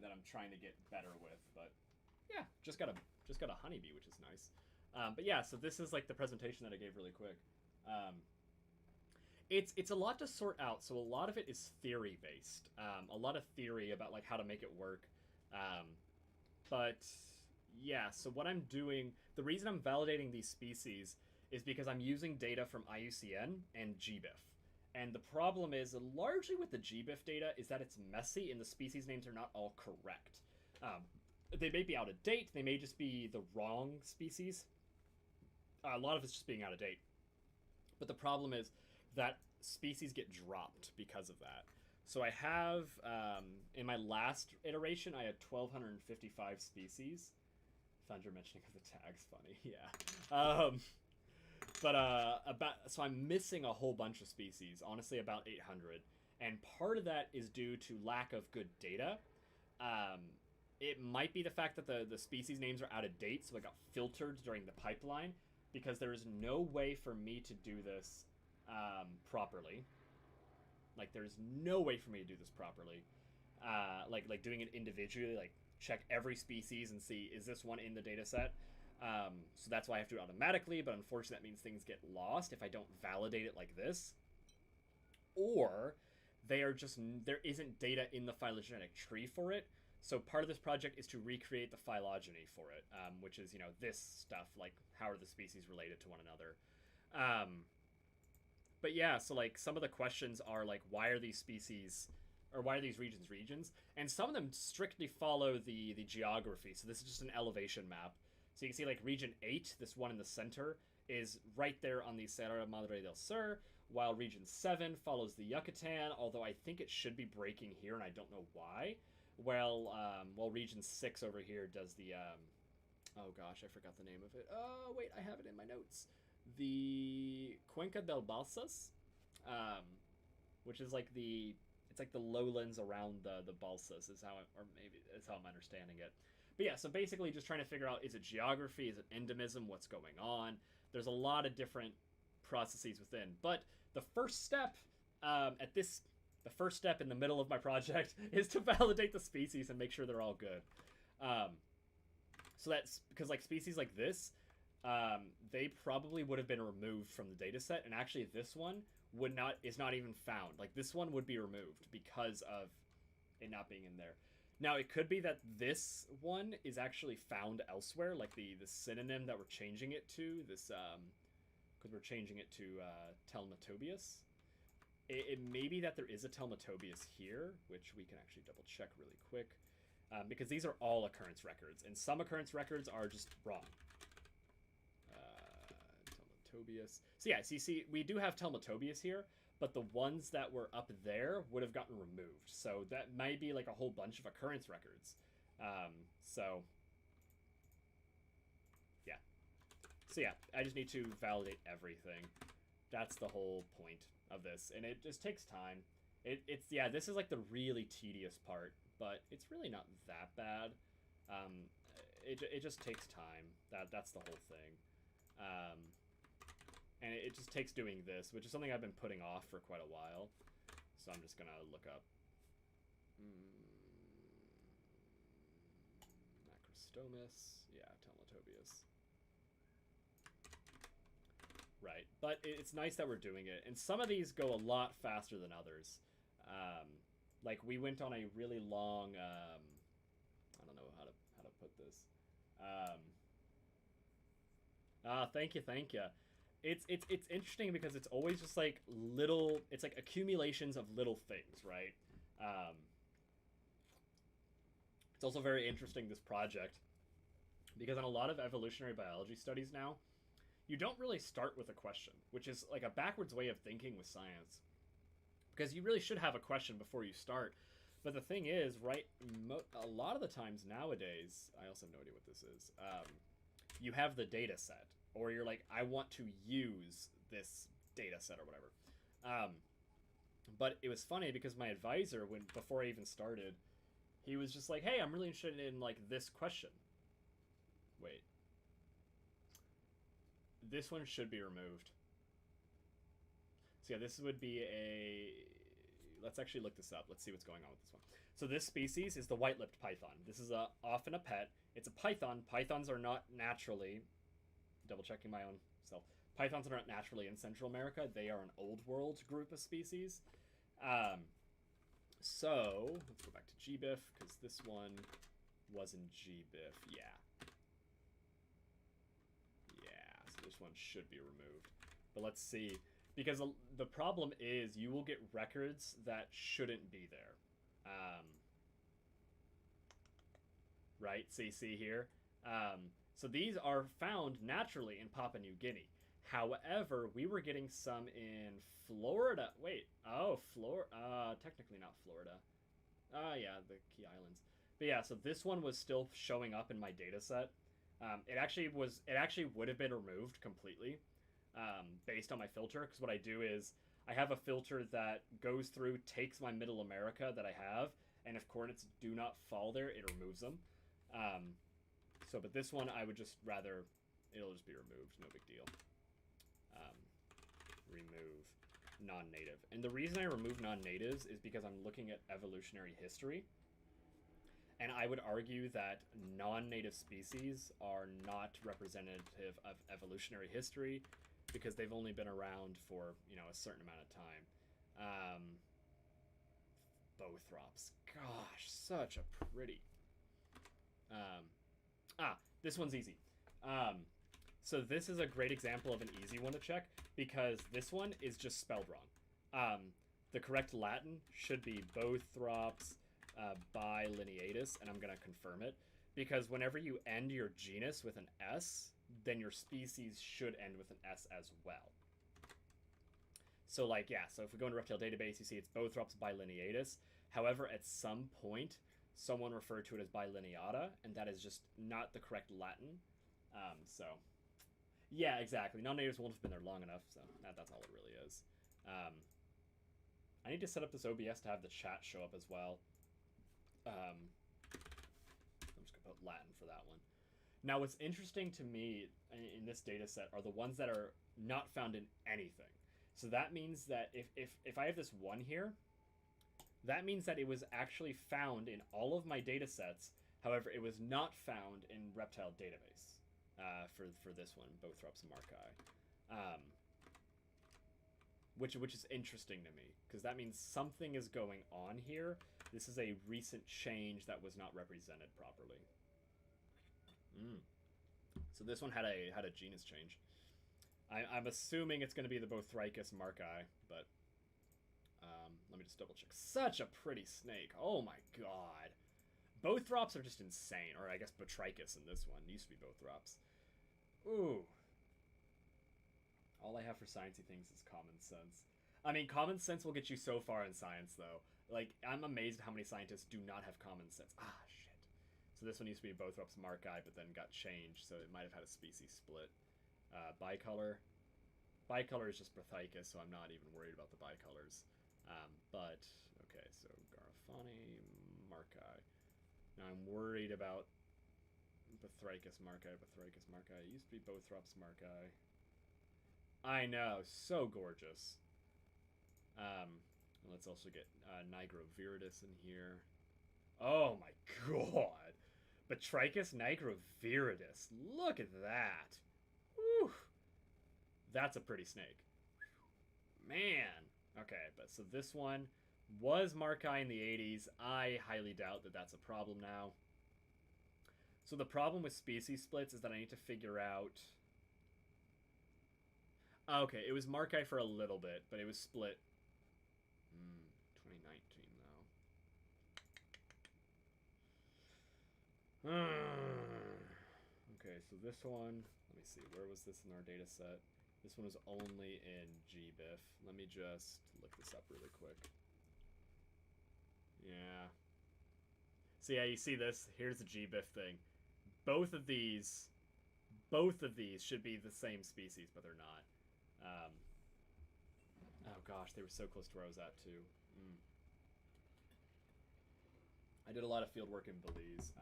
[SPEAKER 1] that I'm trying to get better with. But yeah, just got a honeybee, which is nice. But yeah, so this is like the presentation that I gave really quick. It's a lot to sort out, so a lot of it is theory based. A lot of theory about like how to make it work. But yeah, so what I'm doing, the reason I'm validating these species is because I'm using data from IUCN and GBIF. And the problem is, largely with the GBIF data, is that it's messy and the species names are not all correct. They may be out of date, they may just be the wrong species. A lot of it's just being out of date. But the problem is that species get dropped because of that. So I have, in my last iteration, I had 1,255 species. Found your mentioning of the tags funny, yeah. So I'm missing a whole bunch of species, honestly about 800. And part of that is due to lack of good data. It might be the fact that the species names are out of date, so it got filtered during the pipeline, because there is no way for me to do this properly. Like, there's no way for me to do this properly. Like doing it individually, like check every species and see, is this one in the data set? So that's why I have to do it automatically, but unfortunately that means things get lost if I don't validate it like this. Or there isn't data in the phylogenetic tree for it. So part of this project is to recreate the phylogeny for it, which is, this stuff, like how are the species related to one another. But yeah, so like some of the questions are like, why are these species, or why are these regions? And some of them strictly follow the geography. So this is just an elevation map. So you can see like region 8, this one in the center, is right there on the Sierra Madre del Sur, while region 7 follows the Yucatan, although I think it should be breaking here, and I don't know why. While region 6 over here does the, oh gosh, I forgot the name of it. Oh, wait, I have it in my notes. The Cuenca del Balsas, which is like it's like the lowlands around the Balsas, is how I'm understanding it. But yeah, so basically just trying to figure out, is it geography, is it endemism, what's going on? There's a lot of different processes within. But the first step the first step in the middle of my project is to validate the species and make sure they're all good. So that's because like species like this, they probably would have been removed from the data set, and actually this one is not even found. Like, this one would be removed because of it not being in there. Now, it could be that this one is actually found elsewhere, like the synonym that we're changing it to, this, because we're changing it to Telmatobius. It may be that there is a Telmatobius here, which we can actually double check really quick, because these are all occurrence records, and some occurrence records are just wrong. Telmatobius. So yeah, so you see, we do have Telmatobius here, but the ones that were up there would have gotten removed. So that might be like a whole bunch of occurrence records. So yeah. So yeah, I just need to validate everything. That's the whole point of this, and it just takes time. Yeah, this is like the really tedious part, but it's really not that bad. Um, it just takes time. That's the whole thing. Um, and it just takes doing this, which is something I've been putting off for quite a while. So I'm just gonna look up Macrostomus. Yeah, Teletobius. Right, but it's nice that we're doing it, and some of these go a lot faster than others. Like we went on a really long, I don't know how to put this. Thank you, thank you. It's interesting because it's always just like little. It's like accumulations of little things, right? It's also very interesting, this project, because in a lot of evolutionary biology studies now, you don't really start with a question, which is like a backwards way of thinking with science. Because you really should have a question before you start. But the thing is, right, a lot of the times nowadays, I also have no idea what this is, you have the data set. Or you're like, I want to use this data set or whatever. But it was funny because my advisor, before I even started, he was just like, hey, I'm really interested in like this question. Wait. This one should be removed. So yeah, this would be a... Let's actually look this up. Let's see what's going on with this one. So this species is the white-lipped python. This is often a pet. It's a python. Pythons are not naturally... Double-checking my own self. Pythons are not naturally in Central America. They are an old world group of species. So, let's go back to GBIF, because this one was in GBIF. Yeah. So this one should be removed. But let's see. Because the problem is you will get records that shouldn't be there. Right? So you see here. So these are found naturally in Papua New Guinea. However, we were getting some in Florida. Wait. Oh, Florida. Technically not Florida. Yeah, the Key Islands. But yeah, so this one was still showing up in my data set. It actually would have been removed completely, based on my filter. Because what I do is I have a filter that goes through, takes my Middle America that I have, and if coordinates do not fall there, it removes them. But this one I would just rather, it'll just be removed. No big deal. Remove non-native. And the reason I remove non-natives is because I'm looking at evolutionary history. And I would argue that non-native species are not representative of evolutionary history because they've only been around for, a certain amount of time. Bothrops. Gosh, such a pretty... this one's easy. So this is a great example of an easy one to check because this one is just spelled wrong. The correct Latin should be Bothrops bilineatus, and I'm going to confirm it, because whenever you end your genus with an S, then your species should end with an S as well. So so if we go into Reptile Database, you see it's Bothrops bilineatus. However, at some point, someone referred to it as bilineata, and that is just not the correct Latin. Yeah, exactly. Non-natives won't have been there long enough, so that's all it really is. I need to set up this OBS to have the chat show up as well. I'm just going to put Latin for that one. Now, what's interesting to me in this data set are the ones that are not found in anything. So that means that if I have this one here, that means that it was actually found in all of my data sets. However, it was not found in Reptile Database for this one, Bothrops marci. Which is interesting to me, because that means something is going on here. This is a recent change that was not represented properly. So this one had a genus change. I'm assuming it's going to be the Bothricus marci, but let me just double check. Such a pretty snake. Oh my god. Bothrops are just insane, or I guess Bothricus in this one. It used to be Bothrops. Ooh. All I have for sciencey things is common sense. I mean, common sense will get you so far in science, though. Like, I'm amazed at how many scientists do not have common sense. Ah, shit. So this one used to be Bothrops marci, but then got changed, so it might have had a species split. Bicolor. Bicolor is just Brithicus, so I'm not even worried about the bicolors. But, okay, so Garofani, Markai. Now I'm worried about Bethricus Markai. Bethricus Markai. It used to be Bothrops Markai. I know, so gorgeous. Let's also get Nigroviridis in here. Oh my god! Bethricus Nigroviridis. Look at that. Whew. That's a pretty snake. Man. Okay, but so this one was Markai in the 80s. I highly doubt that that's a problem now. So the problem with species splits is that I need to figure out... Okay, it was Markai for a little bit, but it was split... 2019, though. Okay, so this one... Let me see, where was this in our data set? This one was only in GBIF. Let me just look this up really quick. Yeah. So yeah, you see this? Here's the GBIF thing. Both of these should be the same species, but they're not. Oh gosh, they were so close to where I was at too. I did a lot of field work in Belize.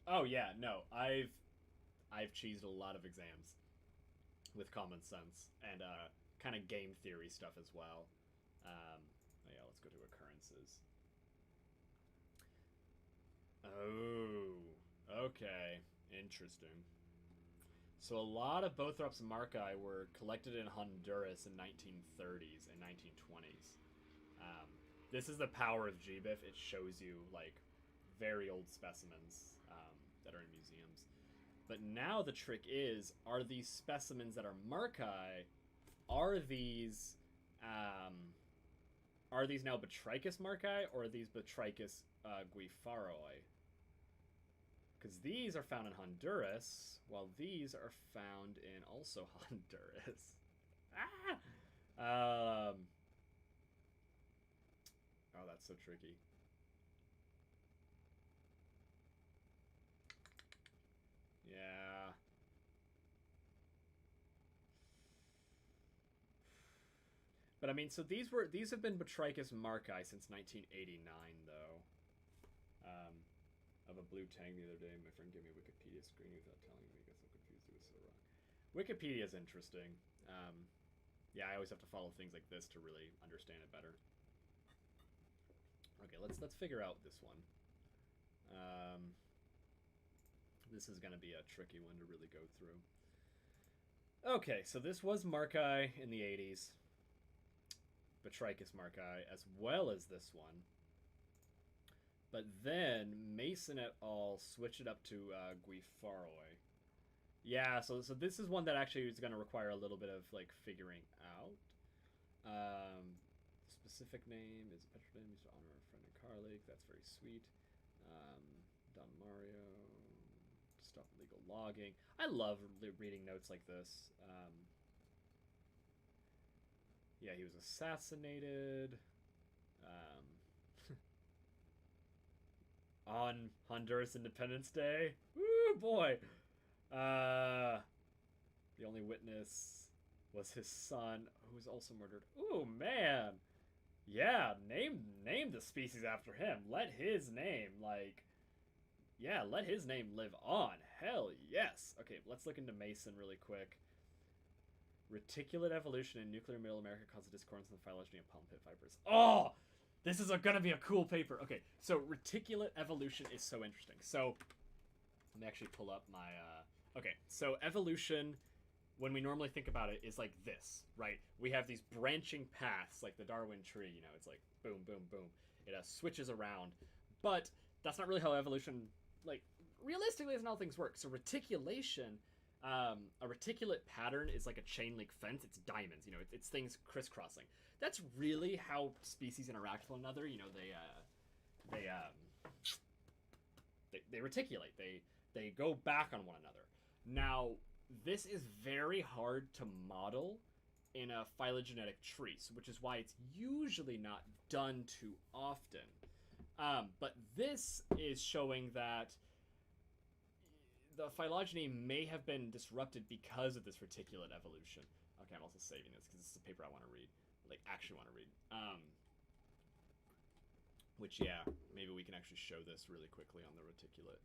[SPEAKER 1] Oh yeah, no, I've cheesed a lot of exams with common sense and kind of game theory stuff as well. Oh yeah, let's go to occurrences. Oh, okay, interesting. So a lot of Bothrops marcae were collected in Honduras in 1930s and 1920s. This is the power of GBIF. It shows you like very old specimens that are in museums. But now the trick is, are these specimens that are marcae, are these now Bethricus marcae, or are these Bethricus guifaroi? Because these are found in Honduras, while these are found in also Honduras. Oh, that's so tricky. Yeah. But I mean, so these have been Bethricus marcae since 1989, though. Of a blue tang the other day, my friend gave me a Wikipedia screen without telling me. I guess I'm confused. It was so wrong. Wikipedia is interesting. Yeah, I always have to follow things like this to really understand it better. Okay, let's figure out this one. This is going to be a tricky one to really go through. Okay, so this was marcae in the 80s. Bethricus marcae, as well as this one. But then Mason et al. Switched it up to guifaroi. Yeah, so this is one that actually is going to require a little bit of like figuring out. Specific name is a petronym used to honor a friend and colleague. That's very sweet. Don Mario. Stop illegal logging. I love reading notes like this. Yeah, he was assassinated. On Honduras Independence Day. Woo, boy. The only witness was his son, who was also murdered. Ooh, man. Yeah, name the species after him. Let his name, like... Yeah, let his name live on. Hell yes. Okay, let's look into Mason really quick. Reticulate evolution in nuclear Middle America causes discordance in the phylogeny of palm pit vipers. Oh! This is gonna be a cool paper. Okay, so reticulate evolution is so interesting. So, let me actually pull up my... Okay, so evolution, when we normally think about it, is like this, right? We have these branching paths, like the Darwin tree, you know, it's like boom, boom, boom. It switches around. But that's not really how evolution, like, realistically, is not how things work. So reticulation... a reticulate pattern is like a chain link fence. It's diamonds, you know, it's things crisscrossing. That's really how species interact with one another. You know, they reticulate. They go back on one another. Now, this is very hard to model in a phylogenetic tree, which is why it's usually not done too often. But this is showing that the phylogeny may have been disrupted because of this reticulate evolution. Okay, I'm also saving this because this is a paper I want to read, like actually want to read. Which, yeah, maybe we can actually show this really quickly on the reticulate.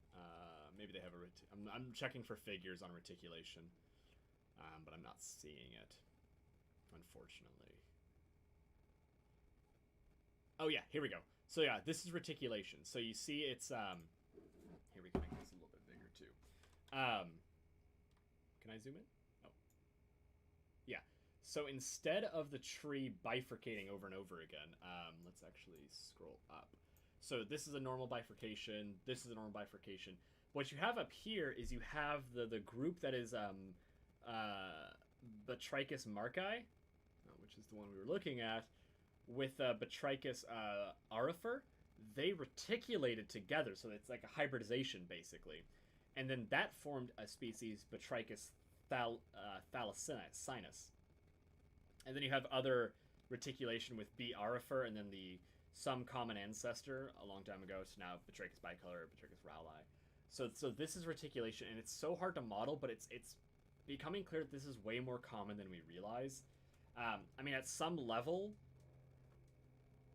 [SPEAKER 1] Maybe they have a I'm checking for figures on reticulation, but I'm not seeing it, unfortunately. Oh yeah, here we go. So yeah, this is reticulation. So you see it's here we can make this a little bit bigger too. Can I zoom in? Oh. Yeah. So instead of the tree bifurcating over and over again, let's actually scroll up. So this is a normal bifurcation. This is a normal bifurcation. What you have up here is you have the group that is Batrachus marci, which is the one we were looking at, with Batrachus aurifer. They reticulated together, so it's like a hybridization, basically. And then that formed a species, Batrachus thalassinus. And then you have other reticulation with B. aurifer, and then some common ancestor a long time ago, so now Batrachus bicolor, Batrachus rowlii. So this is reticulation, and it's so hard to model, but it's becoming clear that this is way more common than we realize. I mean, at some level,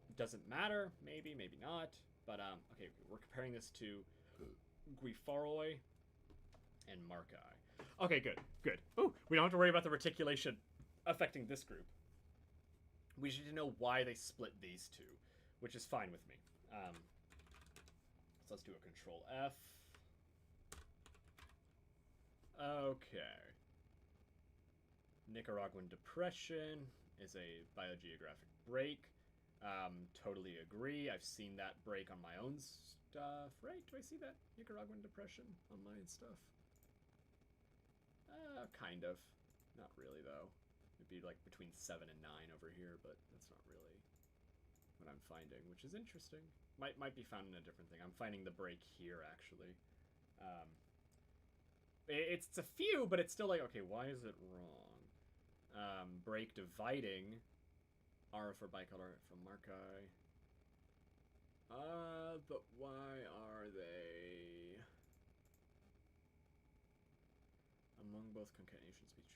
[SPEAKER 1] it doesn't matter, maybe not, but okay, we're comparing this to Guifaroi and marci. Okay, good. Ooh, we don't have to worry about the reticulation affecting this group. We just need to know why they split these two, which is fine with me. So let's do a Control F. Okay. Nicaraguan depression is a biogeographic break. Totally agree. I've seen that break on my own stuff. Right? Do I see that Nicaraguan depression on my stuff? Kind of. Not really, though. It'd be like between 7 and 9 over here, but that's not really what I'm finding, which is interesting. Might be found in a different thing. I'm finding the break here, actually. It's a few, but it's still like, okay, why is it wrong? Break dividing. Aurifer bicolor from marci. But why are they among both concatenation species?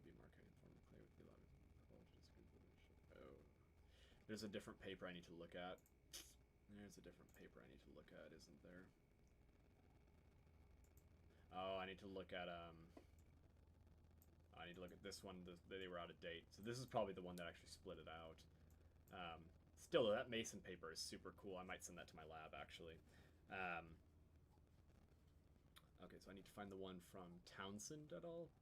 [SPEAKER 1] Be marci informed clay with the oh. There's a different paper I need to look at. There's a different paper I need to look at, isn't there? Oh, I need to look at I need to look at this one. They were out of date, so this is probably the one that actually split it out. Still, that Mason paper is super cool. I might send that to my lab, actually. Okay, so I need to find the one from Townsend et al.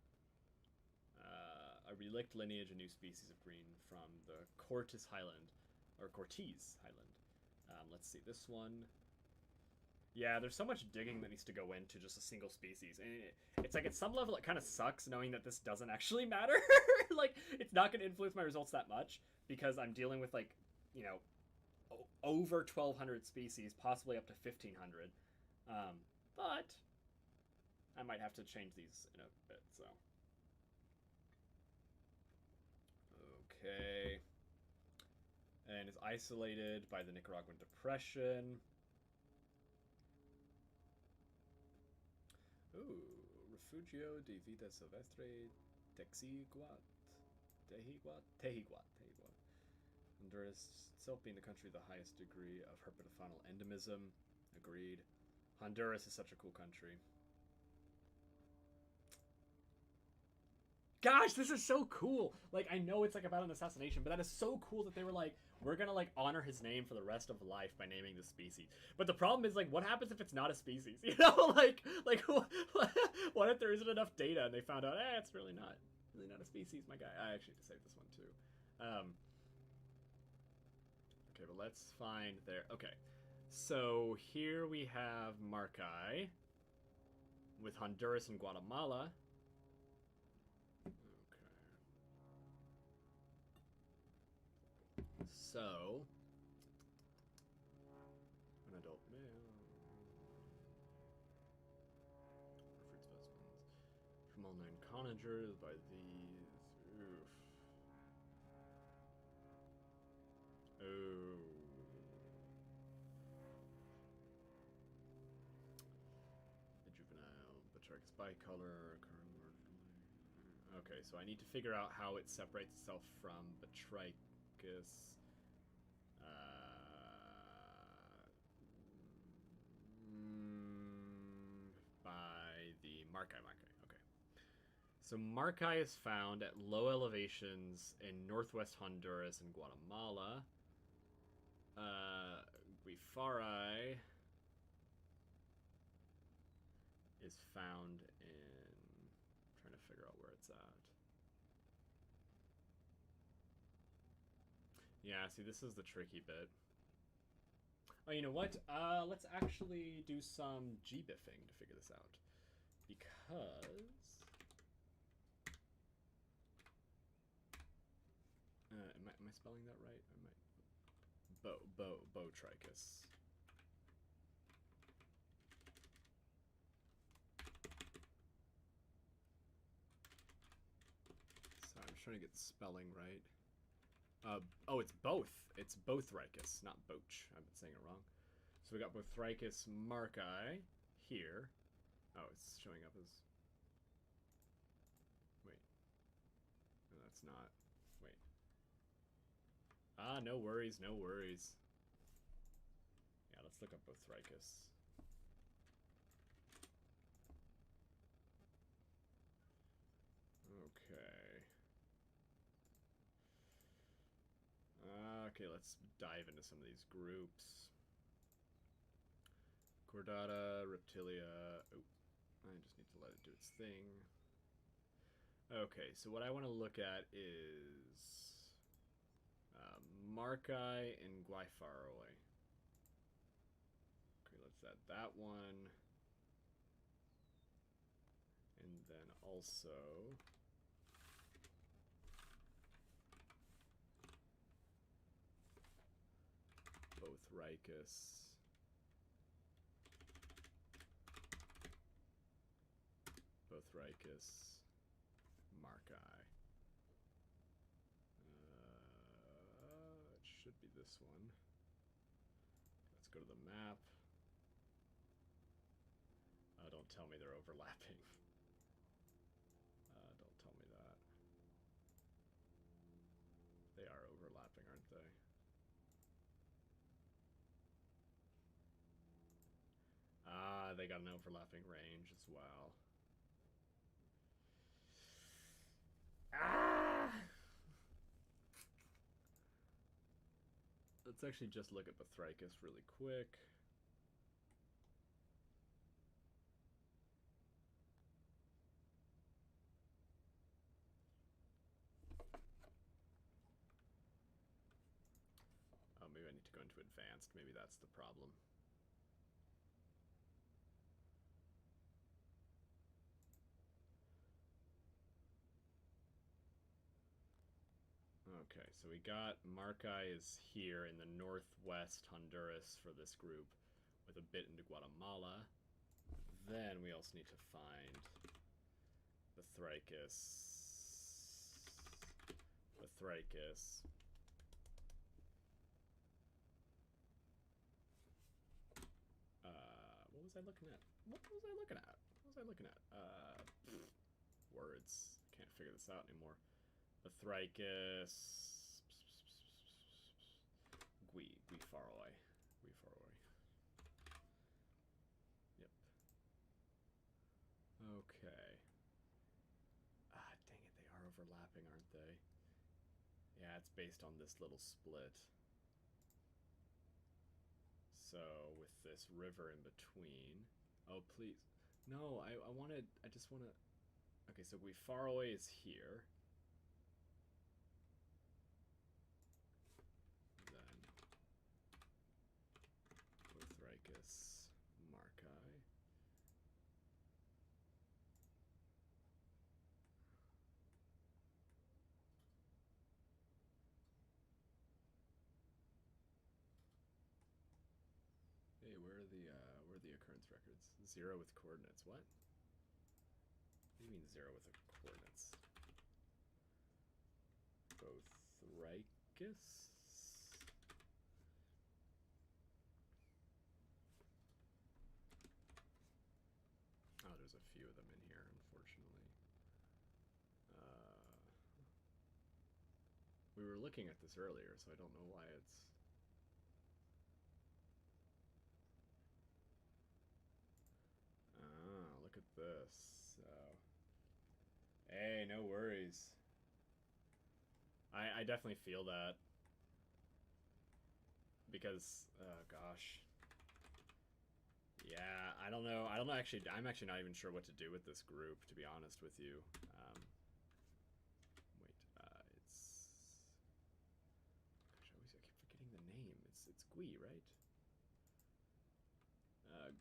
[SPEAKER 1] A relict lineage, a new species of green from the Cortes Highland. Let's see, this one. Yeah, there's so much digging that needs to go into just a single species. And it's like, at some level, it kind of sucks knowing that this doesn't actually matter. Like, it's not going to influence my results that much, because I'm dealing with, like, you know, over 1,200 species, possibly up to 1,500. But I might have to change these in a bit, so. Okay. And is isolated by the Nicaraguan depression. Ooh, Refugio de Vida Silvestre Texiguat. Tehiguat. Honduras itself being the country with the highest degree of herpetofaunal endemism. Agreed. Honduras is such a cool country. Gosh, this is so cool. Like, I know it's like about an assassination, but that is so cool that they were like, we're gonna like honor his name for the rest of life by naming the species. But the problem is, like, what happens if it's not a species? You know, like what if there isn't enough data and they found out, it's really not a species, my guy. I actually need to save this one too. Okay, but let's find there. Okay, so here we have marci with Honduras and Guatemala. So, an adult male. Fruit specimens from all 9 conagers by these. Oof. Oh. The juvenile. It's bicolor. Okay, so I need to figure out how it separates itself from Batrachus. By the Markai. Okay. So Markai is found at low elevations in northwest Honduras and Guatemala. Guifari is found in... I'm trying to figure out where it's at. Yeah, see, this is the tricky bit. Oh, you know what? Let's actually do some G-biffing to figure this out. Because... am I spelling that right? I might... Botricus. So I'm trying to get the spelling right. Oh, it's both. It's Bothricus, not Boch. I've been saying it wrong. So we got Bothricus Markai here. Oh, it's showing up as... Wait. No, that's not... Wait. Ah, no worries, no worries. Yeah, let's look up Bothricus. Okay. Okay, let's dive into some of these groups. Chordata, Reptilia. Oh, I just need to let it do its thing. Okay, so what I want to look at is Markai and Guifaroi. Okay, let's add that one. And then also... Bothricus. Bothricus Markai. It should be this one. Let's go to the map. Don't tell me they're overlapping. Don't tell me that. They are overlapping, aren't they? Ah, they got an overlapping range as well. Ah! Let's actually just look at Bothricus really quick. Oh, maybe I need to go into advanced. Maybe that's the problem. Okay, so we got Markai is here in the northwest Honduras for this group with a bit into Guatemala. Then we also need to find Bothricus. What was I looking at? Words. Can't figure this out anymore. Bothricus. Guifaroi. Yep. Okay. Ah, dang it, they are overlapping, aren't they? Yeah, it's based on this little split. So, with this river in between... Oh, please. No, I just wanna... Okay, so Guifaroi is here. Then... Bothricus Markai. Hey, where are the occurrence records? 0 with coordinates. What? What do you mean 0 with the coordinates? Bothricus? Oh, there's there's a few of them in here, unfortunately. We were looking at this earlier, so I don't know why it's... Ah, look at this. So... Hey, no worries. I definitely feel that. Because, oh gosh. Yeah, I don't know. Actually, I'm actually not even sure what to do with this group, to be honest with you. Wait, it's... Gosh, I keep forgetting the name. It's Gui, right?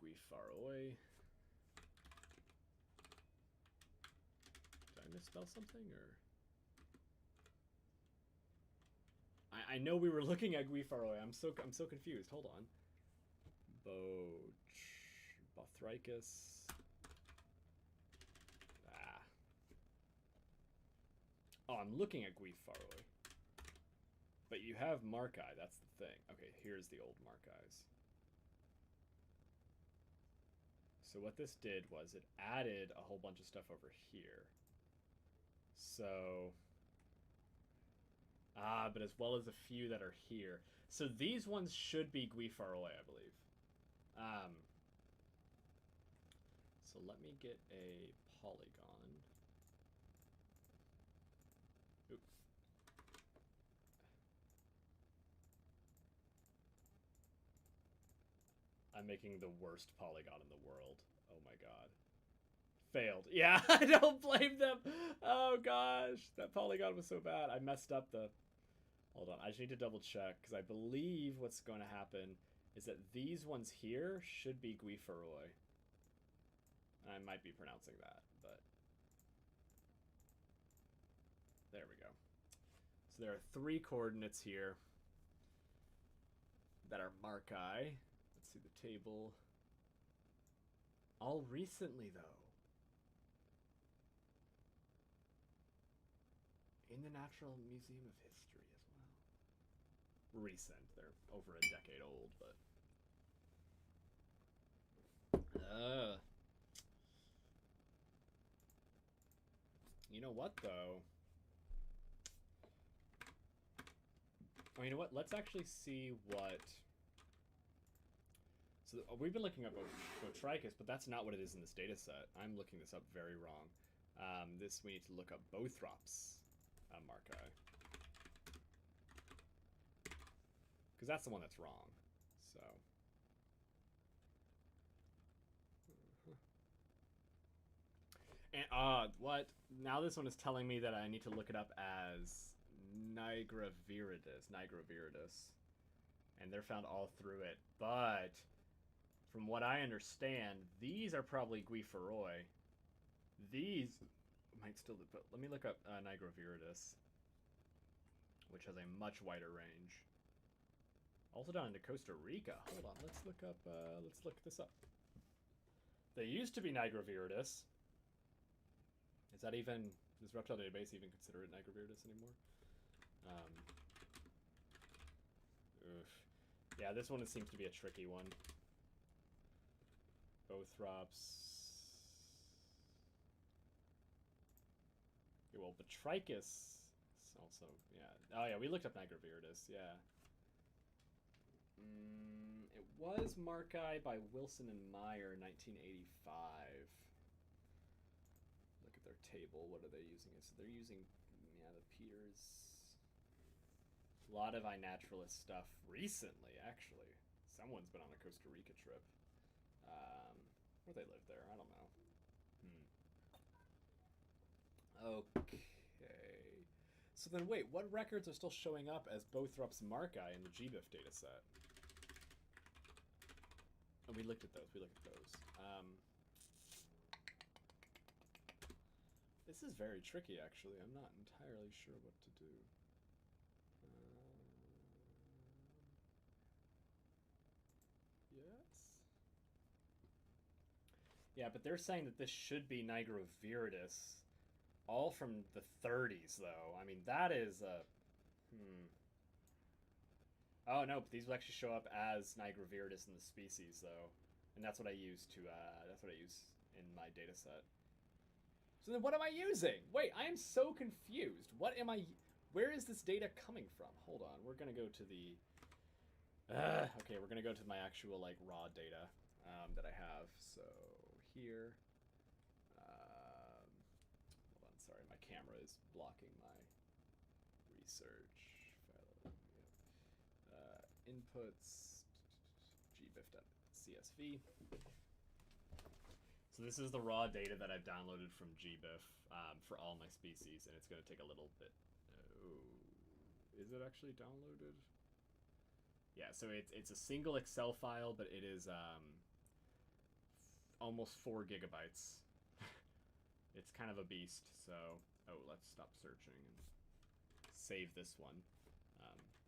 [SPEAKER 1] Gui Faroi. Did I misspell something, or... I know we were looking at Gui Faroi. I'm so confused. Hold on. Bothricus. Ah. Oh, I'm looking at Gui Faroi. But you have Markai, that's the thing. Okay, here's the old Markais. So what this did was it added a whole bunch of stuff over here. So... Ah, but as well as a few that are here. So these ones should be Gui Faroi, I believe. So let me get a polygon. Oop. I'm making the worst polygon in the world. Oh my god. Failed. Yeah, I don't blame them. Oh gosh, that polygon was so bad. I messed up the... Hold on, I just need to double check, because I believe what's going to happen is that these ones here should be Gui Faroi. I might be pronouncing that, but... There we go. So there are 3 coordinates here that are Markai. Let's see the table. All recently, though. In the Natural Museum of History as well. Recent. They're over a decade old, but... You know what, though? Oh, you know what? Let's actually see what... So we've been looking up Bothricus, but that's not what it is in this data set. I'm looking this up very wrong. This, we need to look up Bothrops Markai. Because that's the one that's wrong. So... And, what? Now this one is telling me that I need to look it up as Nigraviridis. And they're found all through it. But, from what I understand, these are probably Gui Faroi. These might still... But let me look up Nigraviridis, which has a much wider range. Also down into Costa Rica. Hold on, let's look this up. They used to be Nigraviridis. Is that even... Does Reptile Database even consider it Nigraviridis anymore? Yeah, this one seems to be a tricky one. Bothrops. Yeah, well, Bothricus is also... Yeah. Oh, yeah, we looked up Nigraviridis, yeah. It was Markai by Wilson and Meyer in 1985. Look at their table. What are they using? So they're using, yeah, the Peters. A lot of iNaturalist stuff recently, actually. Someone's been on a Costa Rica trip. Where they live there? I don't know. Okay. So then, wait, what records are still showing up as Bothrops Markai in the GBIF dataset? And we looked at those. This is very tricky, actually. I'm not entirely sure what to do. Yes? Yeah, but they're saying that this should be Nigraviridis. All from the 30s, though. I mean, that is a... Oh, no, but these will actually show up as Nigraviridis in the species, though. And that's what I use to, that's what I use in my data set. So then what am I using? Wait, I am so confused. What am I... Where is this data coming from? Hold on, we're going to go to the... okay, we're going to go to my actual, like, raw data that I have. So, here... hold on, sorry, my camera is blocking my research. Inputs, gbif.csv. So this is the raw data that I've downloaded from gbif for all my species, and it's going to take a little bit. Oh, is it actually downloaded? Yeah, so it's a single Excel file, but it is almost 4 gigabytes. It's kind of a beast, so... Oh, let's stop searching and save this one.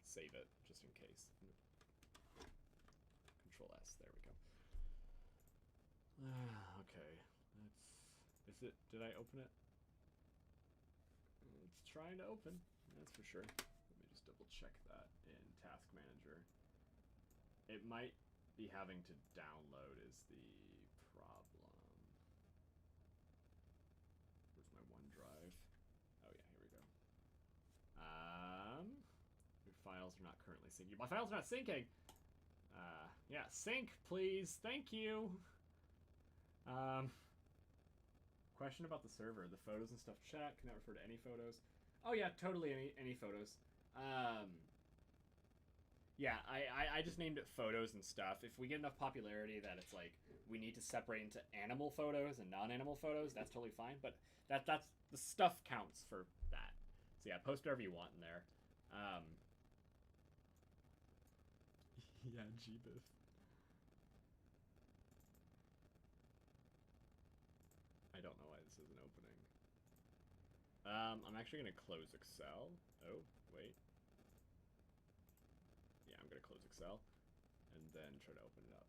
[SPEAKER 1] Save it, just in case. Control S, there we go. Okay, is it... Did I open it? It's trying to open, that's for sure. Let me just double check that in Task Manager. It might be having to download is the problem. Where's my OneDrive? Oh yeah, here we go. Your files are not currently syncing. My files are not syncing! Yeah, sync, please. Thank you! Question about the server. The photos and stuff chat. Can that refer to any photos? Oh yeah, totally any photos. Yeah, I just named it photos and stuff. If we get enough popularity that it's like we need to separate into animal photos and non-animal photos, that's totally fine. But that's the stuff counts for that. So yeah, post whatever you want in there. Yeah, gbif. I don't know why this isn't opening. I'm actually gonna close Excel. Oh, wait. Yeah, I'm gonna close Excel and then try to open it up.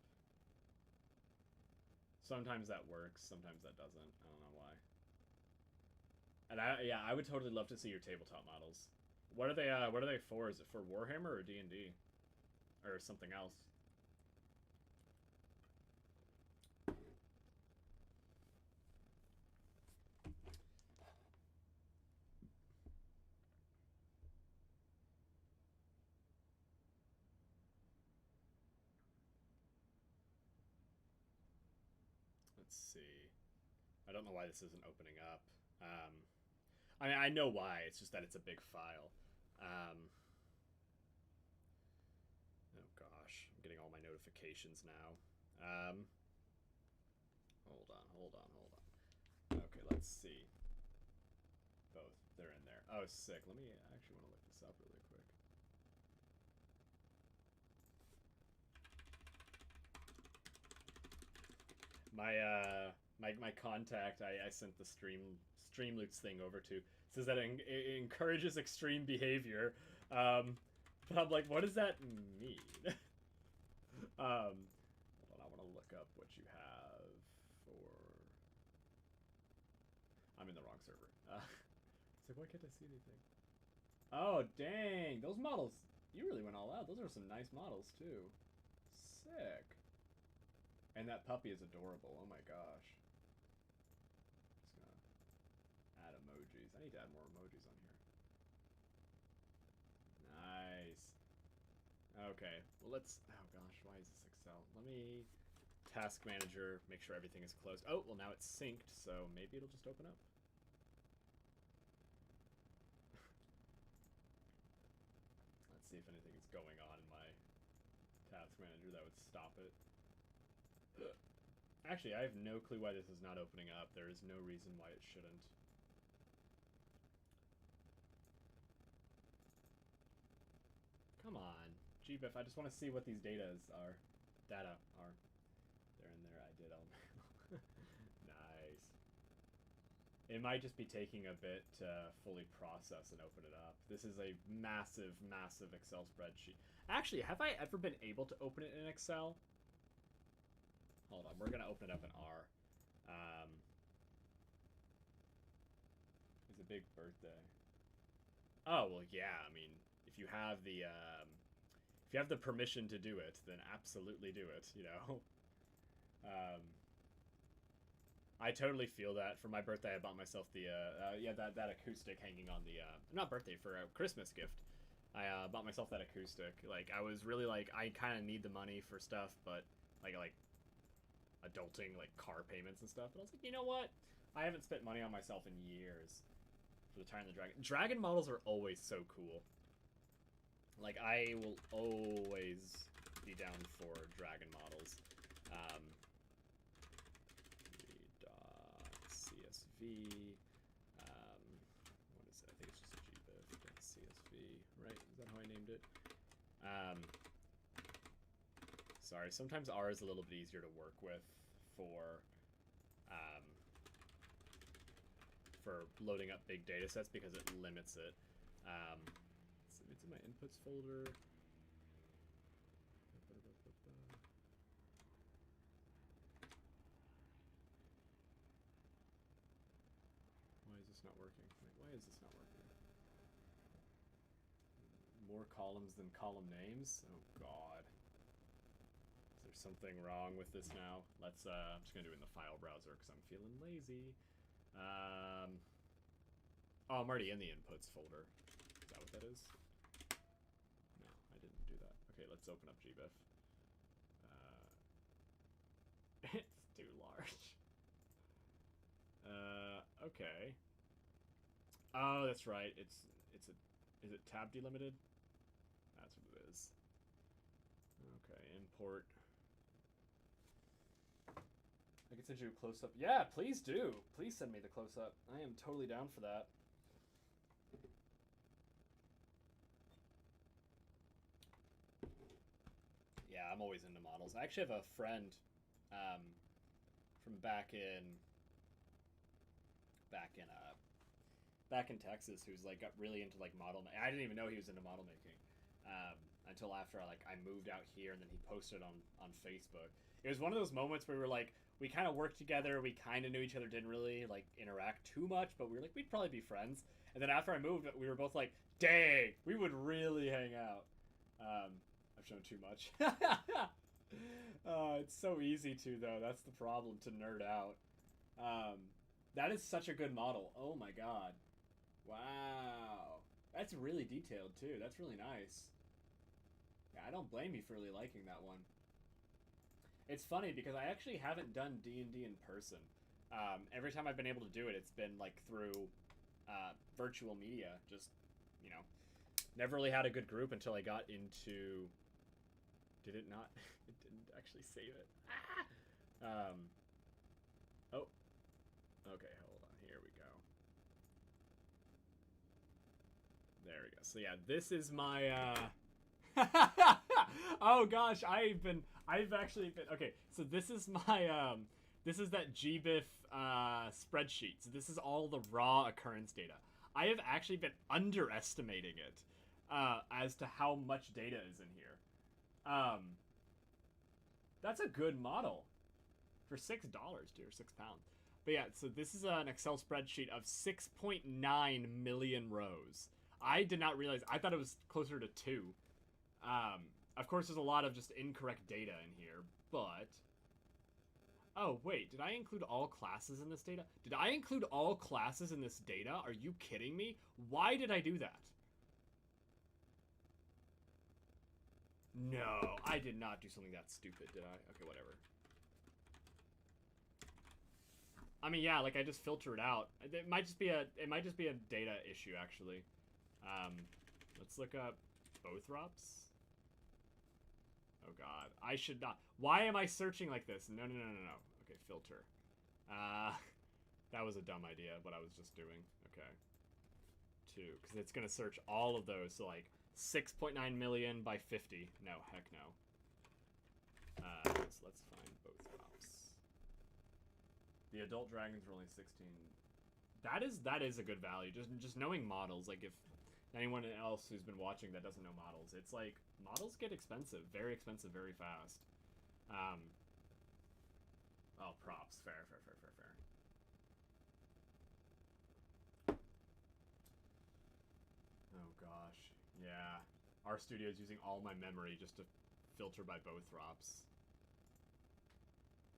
[SPEAKER 1] Sometimes that works, sometimes that doesn't. I don't know why. And I would totally love to see your tabletop models. What are they for? Is it for Warhammer or D&D? Or something else? Let's see. I don't know why this isn't opening up. I mean, I know why. It's just that it's a big file. Oh gosh, I'm getting all my notifications now. Hold on. Okay, let's see. Both. They're in there. Oh, sick. Let me... I actually want to look this up really quick. My contact I sent the Streamloots thing over to says that it encourages extreme behavior. But I'm like, what does that mean? Hold on, I want to look up what you have for... I'm in the wrong server. It's like, why can't I see anything? Oh, dang. Those models, you really went all out. Those are some nice models, too. Sick. And that puppy is adorable. Oh my gosh. Just gonna add emojis. I need to add more emojis on here. Nice. Okay. Well, let's... Oh gosh, why is this Excel? Let me... Task Manager, make sure everything is closed. Oh, well now it's synced, so maybe it'll just open up. Let's see if anything is going on in my Task Manager that would stop it. Actually, I have no clue why this is not opening up. There is no reason why it shouldn't. Come on. gbif, I just want to see what these data are. They're in there. I did all. Nice. It might just be taking a bit to fully process and open it up. This is a massive, massive Excel spreadsheet. Actually, have I ever been able to open it in Excel? Hold on, we're gonna open it up in R. It's a big birthday. Oh well, yeah. I mean, if you have the permission to do it, then absolutely do it. You know. I totally feel that. For my birthday, I bought myself the that acoustic hanging on the not birthday, for a Christmas gift. I bought myself that acoustic. Like, I was really like, I kind of need the money for stuff, but like adulting, like car payments and stuff. But I was like, you know what? I haven't spent money on myself in years for the Tyrant and the Dragon. Dragon models are always so cool. Like, I will always be down for dragon models. .csv. What is it? I think it's just gbif.csv, right? Is that how I named it? Sorry, sometimes R is a little bit easier to work with for loading up big data sets because it limits it. So it's in my inputs folder. Why is this not working? Wait, why is this not working? More columns than column names? Oh god. Is there something wrong with this now? Let's I'm just gonna do it in the file browser because I'm feeling lazy. Oh, I'm already in the inputs folder. Is that what that is? No, I didn't do that. Okay, let's open up gbif. It's too large. Okay. Oh, that's right. Is it tab delimited? That's what it is. Okay, import. I can send you a close-up. Yeah, please do. Please send me the close-up. I am totally down for that. Yeah, I'm always into models. I actually have a friend from back in Texas who's like got really into like model. I didn't even know he was into model making until after I moved out here, and then he posted on Facebook. It was one of those moments where we were like, we kind of worked together, we kind of knew each other, didn't really like interact too much, but we were like, we'd probably be friends. And then after I moved, we were both like, dang, we would really hang out. I've shown too much. It's so easy to, though. That's the problem, to nerd out. That is such a good model. Oh my god. Wow. That's really detailed, too. That's really nice. Yeah, I don't blame you for really liking that one. It's funny, because I actually haven't done D&D in person. Every time I've been able to do it, it's been, like, through virtual media. Just, you know, never really had a good group until I got into... Did it not? It didn't actually save it. Ah! Oh. Okay, hold on. Here we go. There we go. So yeah, this is my oh gosh, I've actually been okay, so this is my this is that gbif spreadsheet. So this is all the raw occurrence data. I have actually been underestimating it as to how much data is in here. That's a good model for $6, dear, £6. But yeah, so this is an Excel spreadsheet of 6.9 million rows. I did not realize, I thought it was closer to 2. Of course, there's a lot of just incorrect data in here, but... Oh, wait, did I include all classes in this data? Did I include all classes in this data? Are you kidding me? Why did I do that? No, I did not do something that stupid, did I? Okay, whatever. I mean, yeah, like I just filter it out. It might just be a data issue, actually. Let's look up Bothrops. Oh god, I should not. Why am I searching like this? No. Okay, filter. That was a dumb idea, what I was just doing. Okay. 2, because it's gonna search all of those. So like 6.9 million by 50. No, heck no. So let's find Bothrops. The adult dragons were only 16. That is a good value. Just knowing models. Like if anyone else who's been watching that doesn't know models, it's like models get expensive, very fast. Oh, props. Fair. Oh gosh, yeah. Our studio is using all my memory just to filter by Bothrops.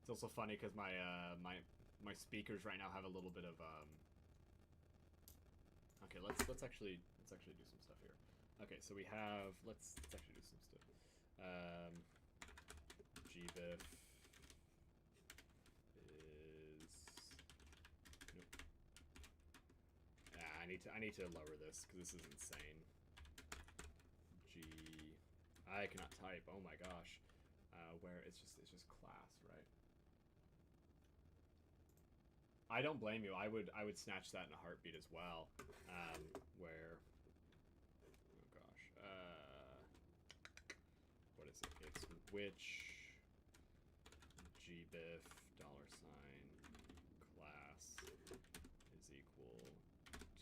[SPEAKER 1] It's also funny because my my speakers right now have a little bit of Okay, let's actually do some stuff here. Okay, so we have let's actually do some stuff. GBIF is nope. I need to lower this because this is insane. I cannot type. Oh my gosh. Where it's just class, right? I don't blame you. I would snatch that in a heartbeat as well. Where oh gosh. What is it? It's which GBIF $class is equal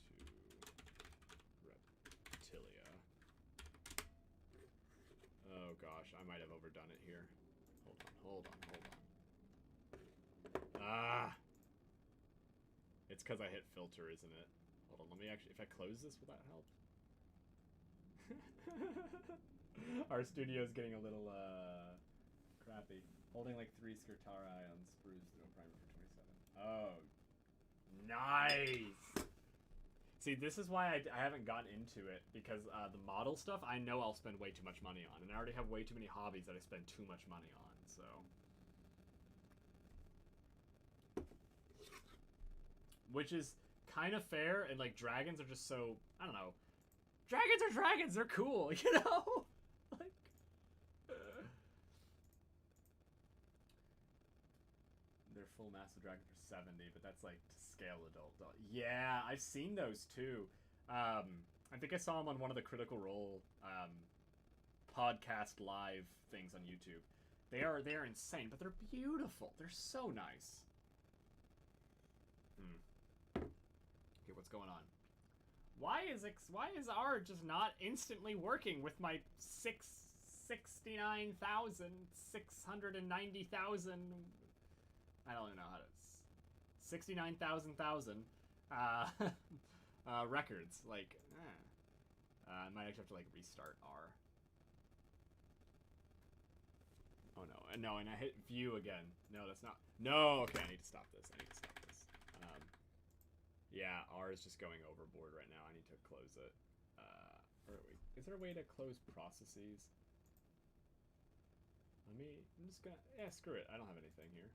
[SPEAKER 1] to reptilia. Oh gosh, I might have overdone it here. Hold on. Ah! It's because I hit filter, isn't it? Hold on, let me actually... If I close this, will that help? Our studio's getting a little, crappy. Holding like 3 Skirtara on sprues, no primer for 27. Oh. Nice! See, this is why I haven't gotten into it, because the model stuff, I know I'll spend way too much money on, and I already have way too many hobbies that I spend too much money on, so... Which is kind of fair, and like dragons are just so, I don't know. Dragons are dragons, they're cool, you know? Like they're full massive dragon for 70, but that's like to scale adult. Yeah, I've seen those too. I think I saw them on one of the Critical Role podcast live things on YouTube. They are insane, but they're beautiful. They're so nice. Okay, what's going on? Why is R just not instantly working with my 69,690,000? I don't even know how to. 69,000 records. Like, I might actually have to like restart R. Oh no, and I hit view again. No, that's not. No, okay, I need to stop this. Yeah, R is just going overboard right now. I need to close it. Is there a way to close processes? I'm just gonna, yeah, screw it. I don't have anything here.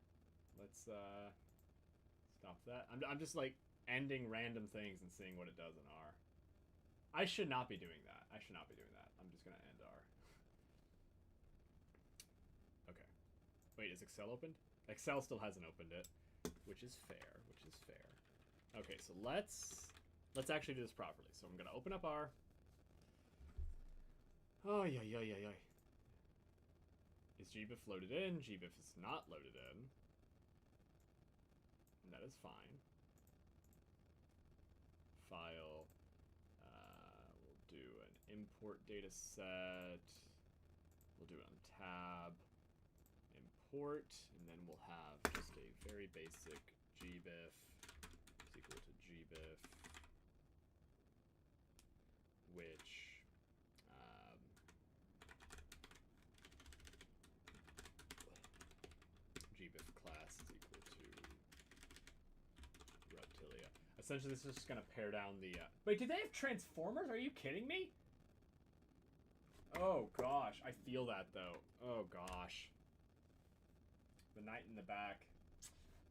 [SPEAKER 1] Let's, stop that. I'm just, like, ending random things and seeing what it does in R. I should not be doing that. I'm just gonna end R. Okay. Wait, is Excel opened? Excel still hasn't opened it, which is fair, Okay, so let's actually do this properly. So I'm gonna open up R. Oh, yeah. Is GBIF loaded in? GBIF is not loaded in. And that is fine. File. We'll do an import data set. We'll do it on tab. Import, and then we'll have just a very basic GBIF. Equal to GBIF, which GBIF class is equal to reptilia. Essentially, this is just going to pare down the... Wait, do they have transformers? Are you kidding me? Oh, gosh. I feel that, though. Oh, gosh. The knight in the back.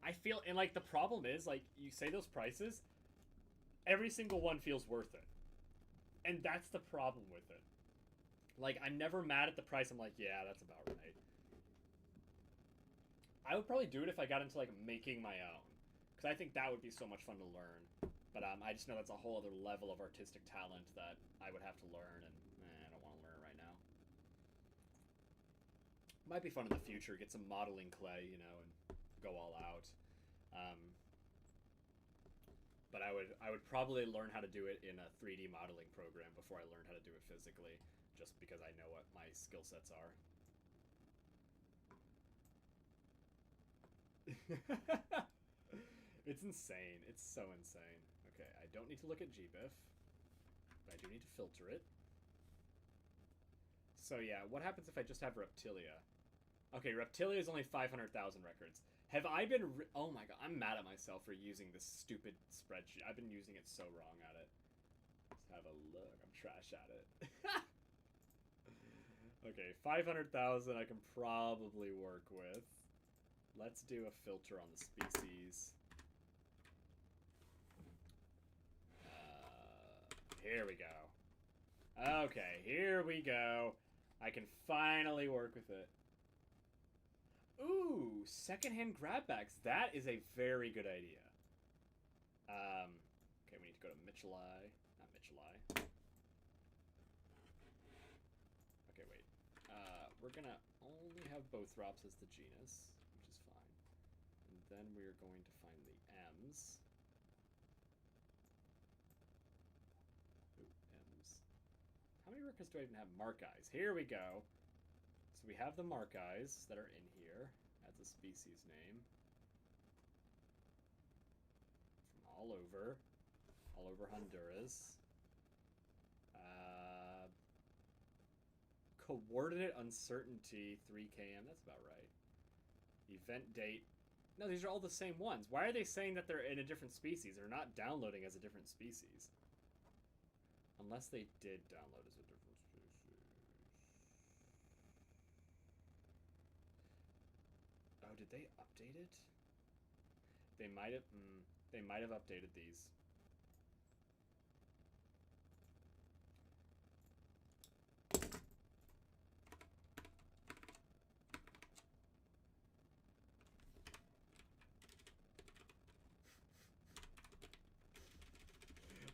[SPEAKER 1] I feel, and like the problem is, like, you say those prices, every single one feels worth it. And that's the problem with it. Like, I'm never mad at the price. I'm like, yeah, that's about right. I would probably do it if I got into, like, making my own. Because I think that would be so much fun to learn. But I just know that's a whole other level of artistic talent that I would have to learn, and I don't want to learn it right now. Might be fun in the future, get some modeling clay, you know, and go all out. But I would probably learn how to do it in a 3D modeling program before I learned how to do it physically, just because I know what my skill sets are. It's insane. It's so insane. Okay, I don't need to look at GBIF, but I do need to filter it. So yeah, what happens if I just have Reptilia? Okay, Reptilia is only 500,000 records. Have I been? Oh my god, I'm mad at myself for using this stupid spreadsheet. I've been using it so wrong at it. Let's have a look. I'm trash at it. Okay, 500,000 I can probably work with. Let's do a filter on the species. Here we go. Okay, here we go. I can finally work with it. Ooh, secondhand grabbacks. That is a very good idea. Okay, we need to go to Mitchellai. Not Mitchellai. Okay, wait. We're gonna only have Bothrops as the genus, which is fine. And then we're going to find the M's. Ooh, M's. How many workers do I even have? Markeyes. Here we go. So we have the Markeyes that are in here. That's a species name. From all over Honduras. Coordinate uncertainty 3 km. That's about right. Event date. No, these are all the same ones. Why are they saying that they're in a different species? They're not downloading as a different species. Unless they did download as a different species. Oh, did they update it? They might have. They might have updated these.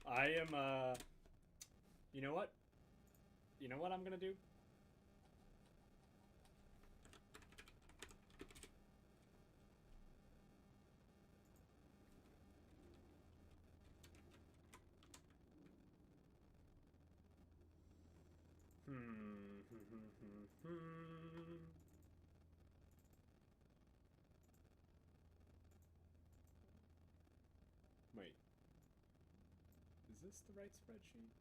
[SPEAKER 1] I am. You know what? You know what I'm gonna do? Wait. Is this the right spreadsheet?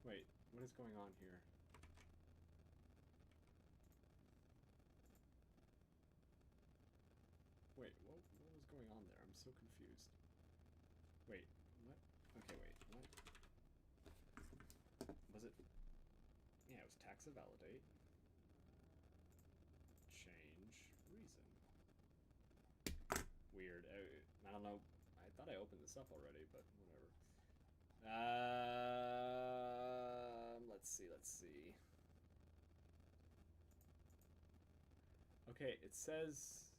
[SPEAKER 1] Wait, what is going on here? Wait, what was going on there? I'm so confused. Wait, what? Okay, wait, what? Was it? Yeah, it was taxa validate. Change reason. Weird. I don't know. I thought I opened this up already, but whatever. Let's see, let's see. Okay, it says...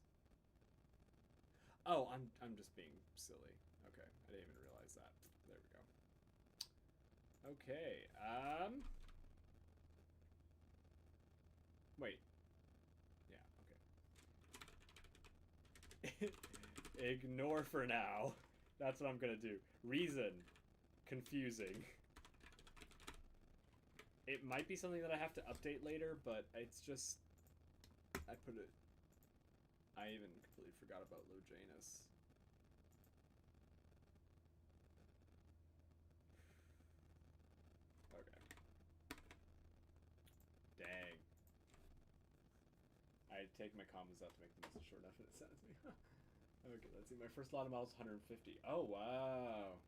[SPEAKER 1] Oh, I'm just being silly. Okay, I didn't even realize that. There we go. Okay, wait. Yeah, okay. Ignore for now. That's what I'm gonna do. Reason. Confusing. It might be something that I have to update later, but it's just... I put it... I even completely forgot about Lojanus. Okay. Dang. I take my commas out to make the message short enough and it sends me. Okay, let's see. My first lot of miles 150. Oh, wow.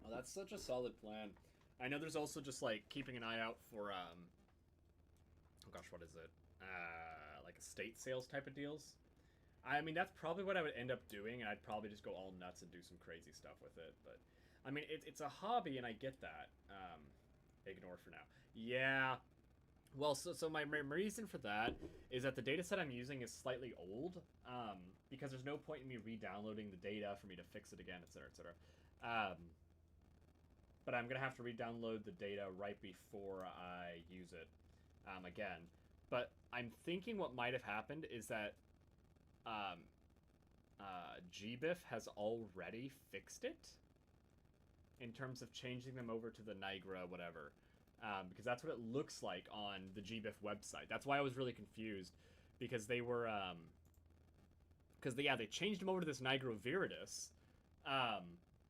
[SPEAKER 1] Well, that's such a solid plan. I know there's also just, like, keeping an eye out for, oh gosh, what is it? Like estate sales type of deals. I mean, that's probably what I would end up doing, and I'd probably just go all nuts and do some crazy stuff with it. But, I mean, it's a hobby, and I get that. Ignore for now. Yeah. Well, so my reason for that is that the data set I'm using is slightly old, because there's no point in me re-downloading the data for me to fix it again, etc., etc. But I'm going to have to re-download the data right before I use it again. But I'm thinking what might have happened is that GBIF has already fixed it in terms of changing them over to the Niagara whatever. Because that's what it looks like on the GBIF website. That's why I was really confused, because they were... Because, they changed them over to this Niagara Viridis.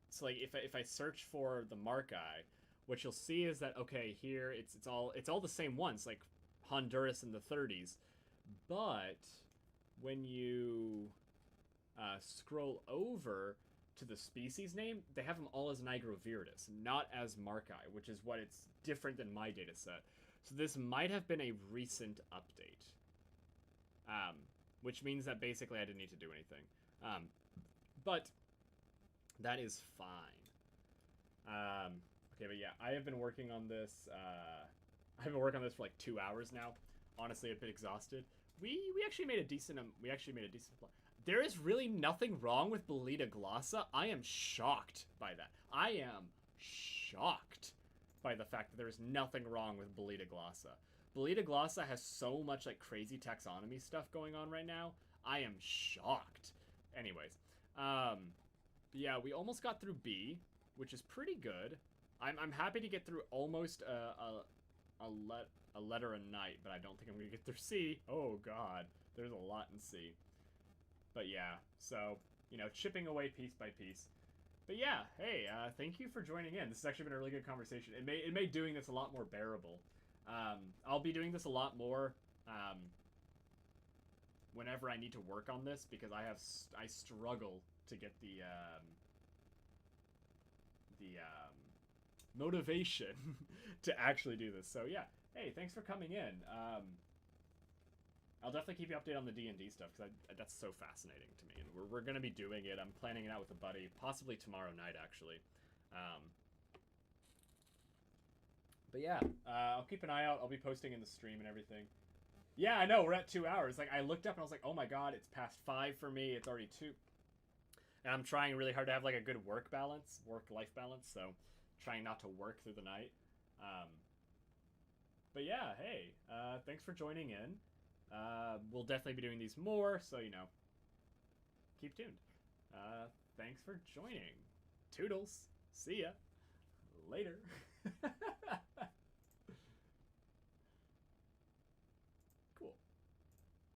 [SPEAKER 1] so like if I search for the Markai, what you'll see is that okay, here it's all the same ones, like Honduras in the 30s, but when you scroll over to the species name, they have them all as Nigroviridis, not as Markai, which is what it's different than my data set. So this might have been a recent update, which means that basically I didn't need to do anything. But that is fine. Okay, but yeah, I have been working on this. I've been working on this for like 2 hours now. Honestly, a bit exhausted. We actually made a decent. There is really nothing wrong with Boleta glossa. I am shocked by that. I am shocked by the fact that there is nothing wrong with Boleta glossa. Boleta glossa has so much like crazy taxonomy stuff going on right now. I am shocked. Anyways, yeah, we almost got through B, which is pretty good. I'm happy to get through almost a letter a night, but I don't think I'm gonna get through C. Oh God, there's a lot in C. But yeah, so, you know, chipping away piece by piece. But yeah, hey, thank you for joining in. This has actually been a really good conversation. It made doing this a lot more bearable. I'll be doing this a lot more whenever I need to work on this, because I struggle to get the motivation to actually do this. So yeah, hey, thanks for coming in. I'll definitely keep you updated on the D&D stuff, because that's so fascinating to me, and we're going to be doing it. I'm planning it out with a buddy, possibly tomorrow night, actually. But yeah, I'll keep an eye out. I'll be posting in the stream and everything. Yeah, I know, we're at 2 hours. Like, I looked up and I was like, oh my god, it's past 5 for me. It's already 2. And I'm trying really hard to have, like, a good work-life balance, so trying not to work through the night. But yeah, hey, thanks for joining in. We'll definitely be doing these more, so, you know, keep tuned. Thanks for joining. Toodles. See ya. Later.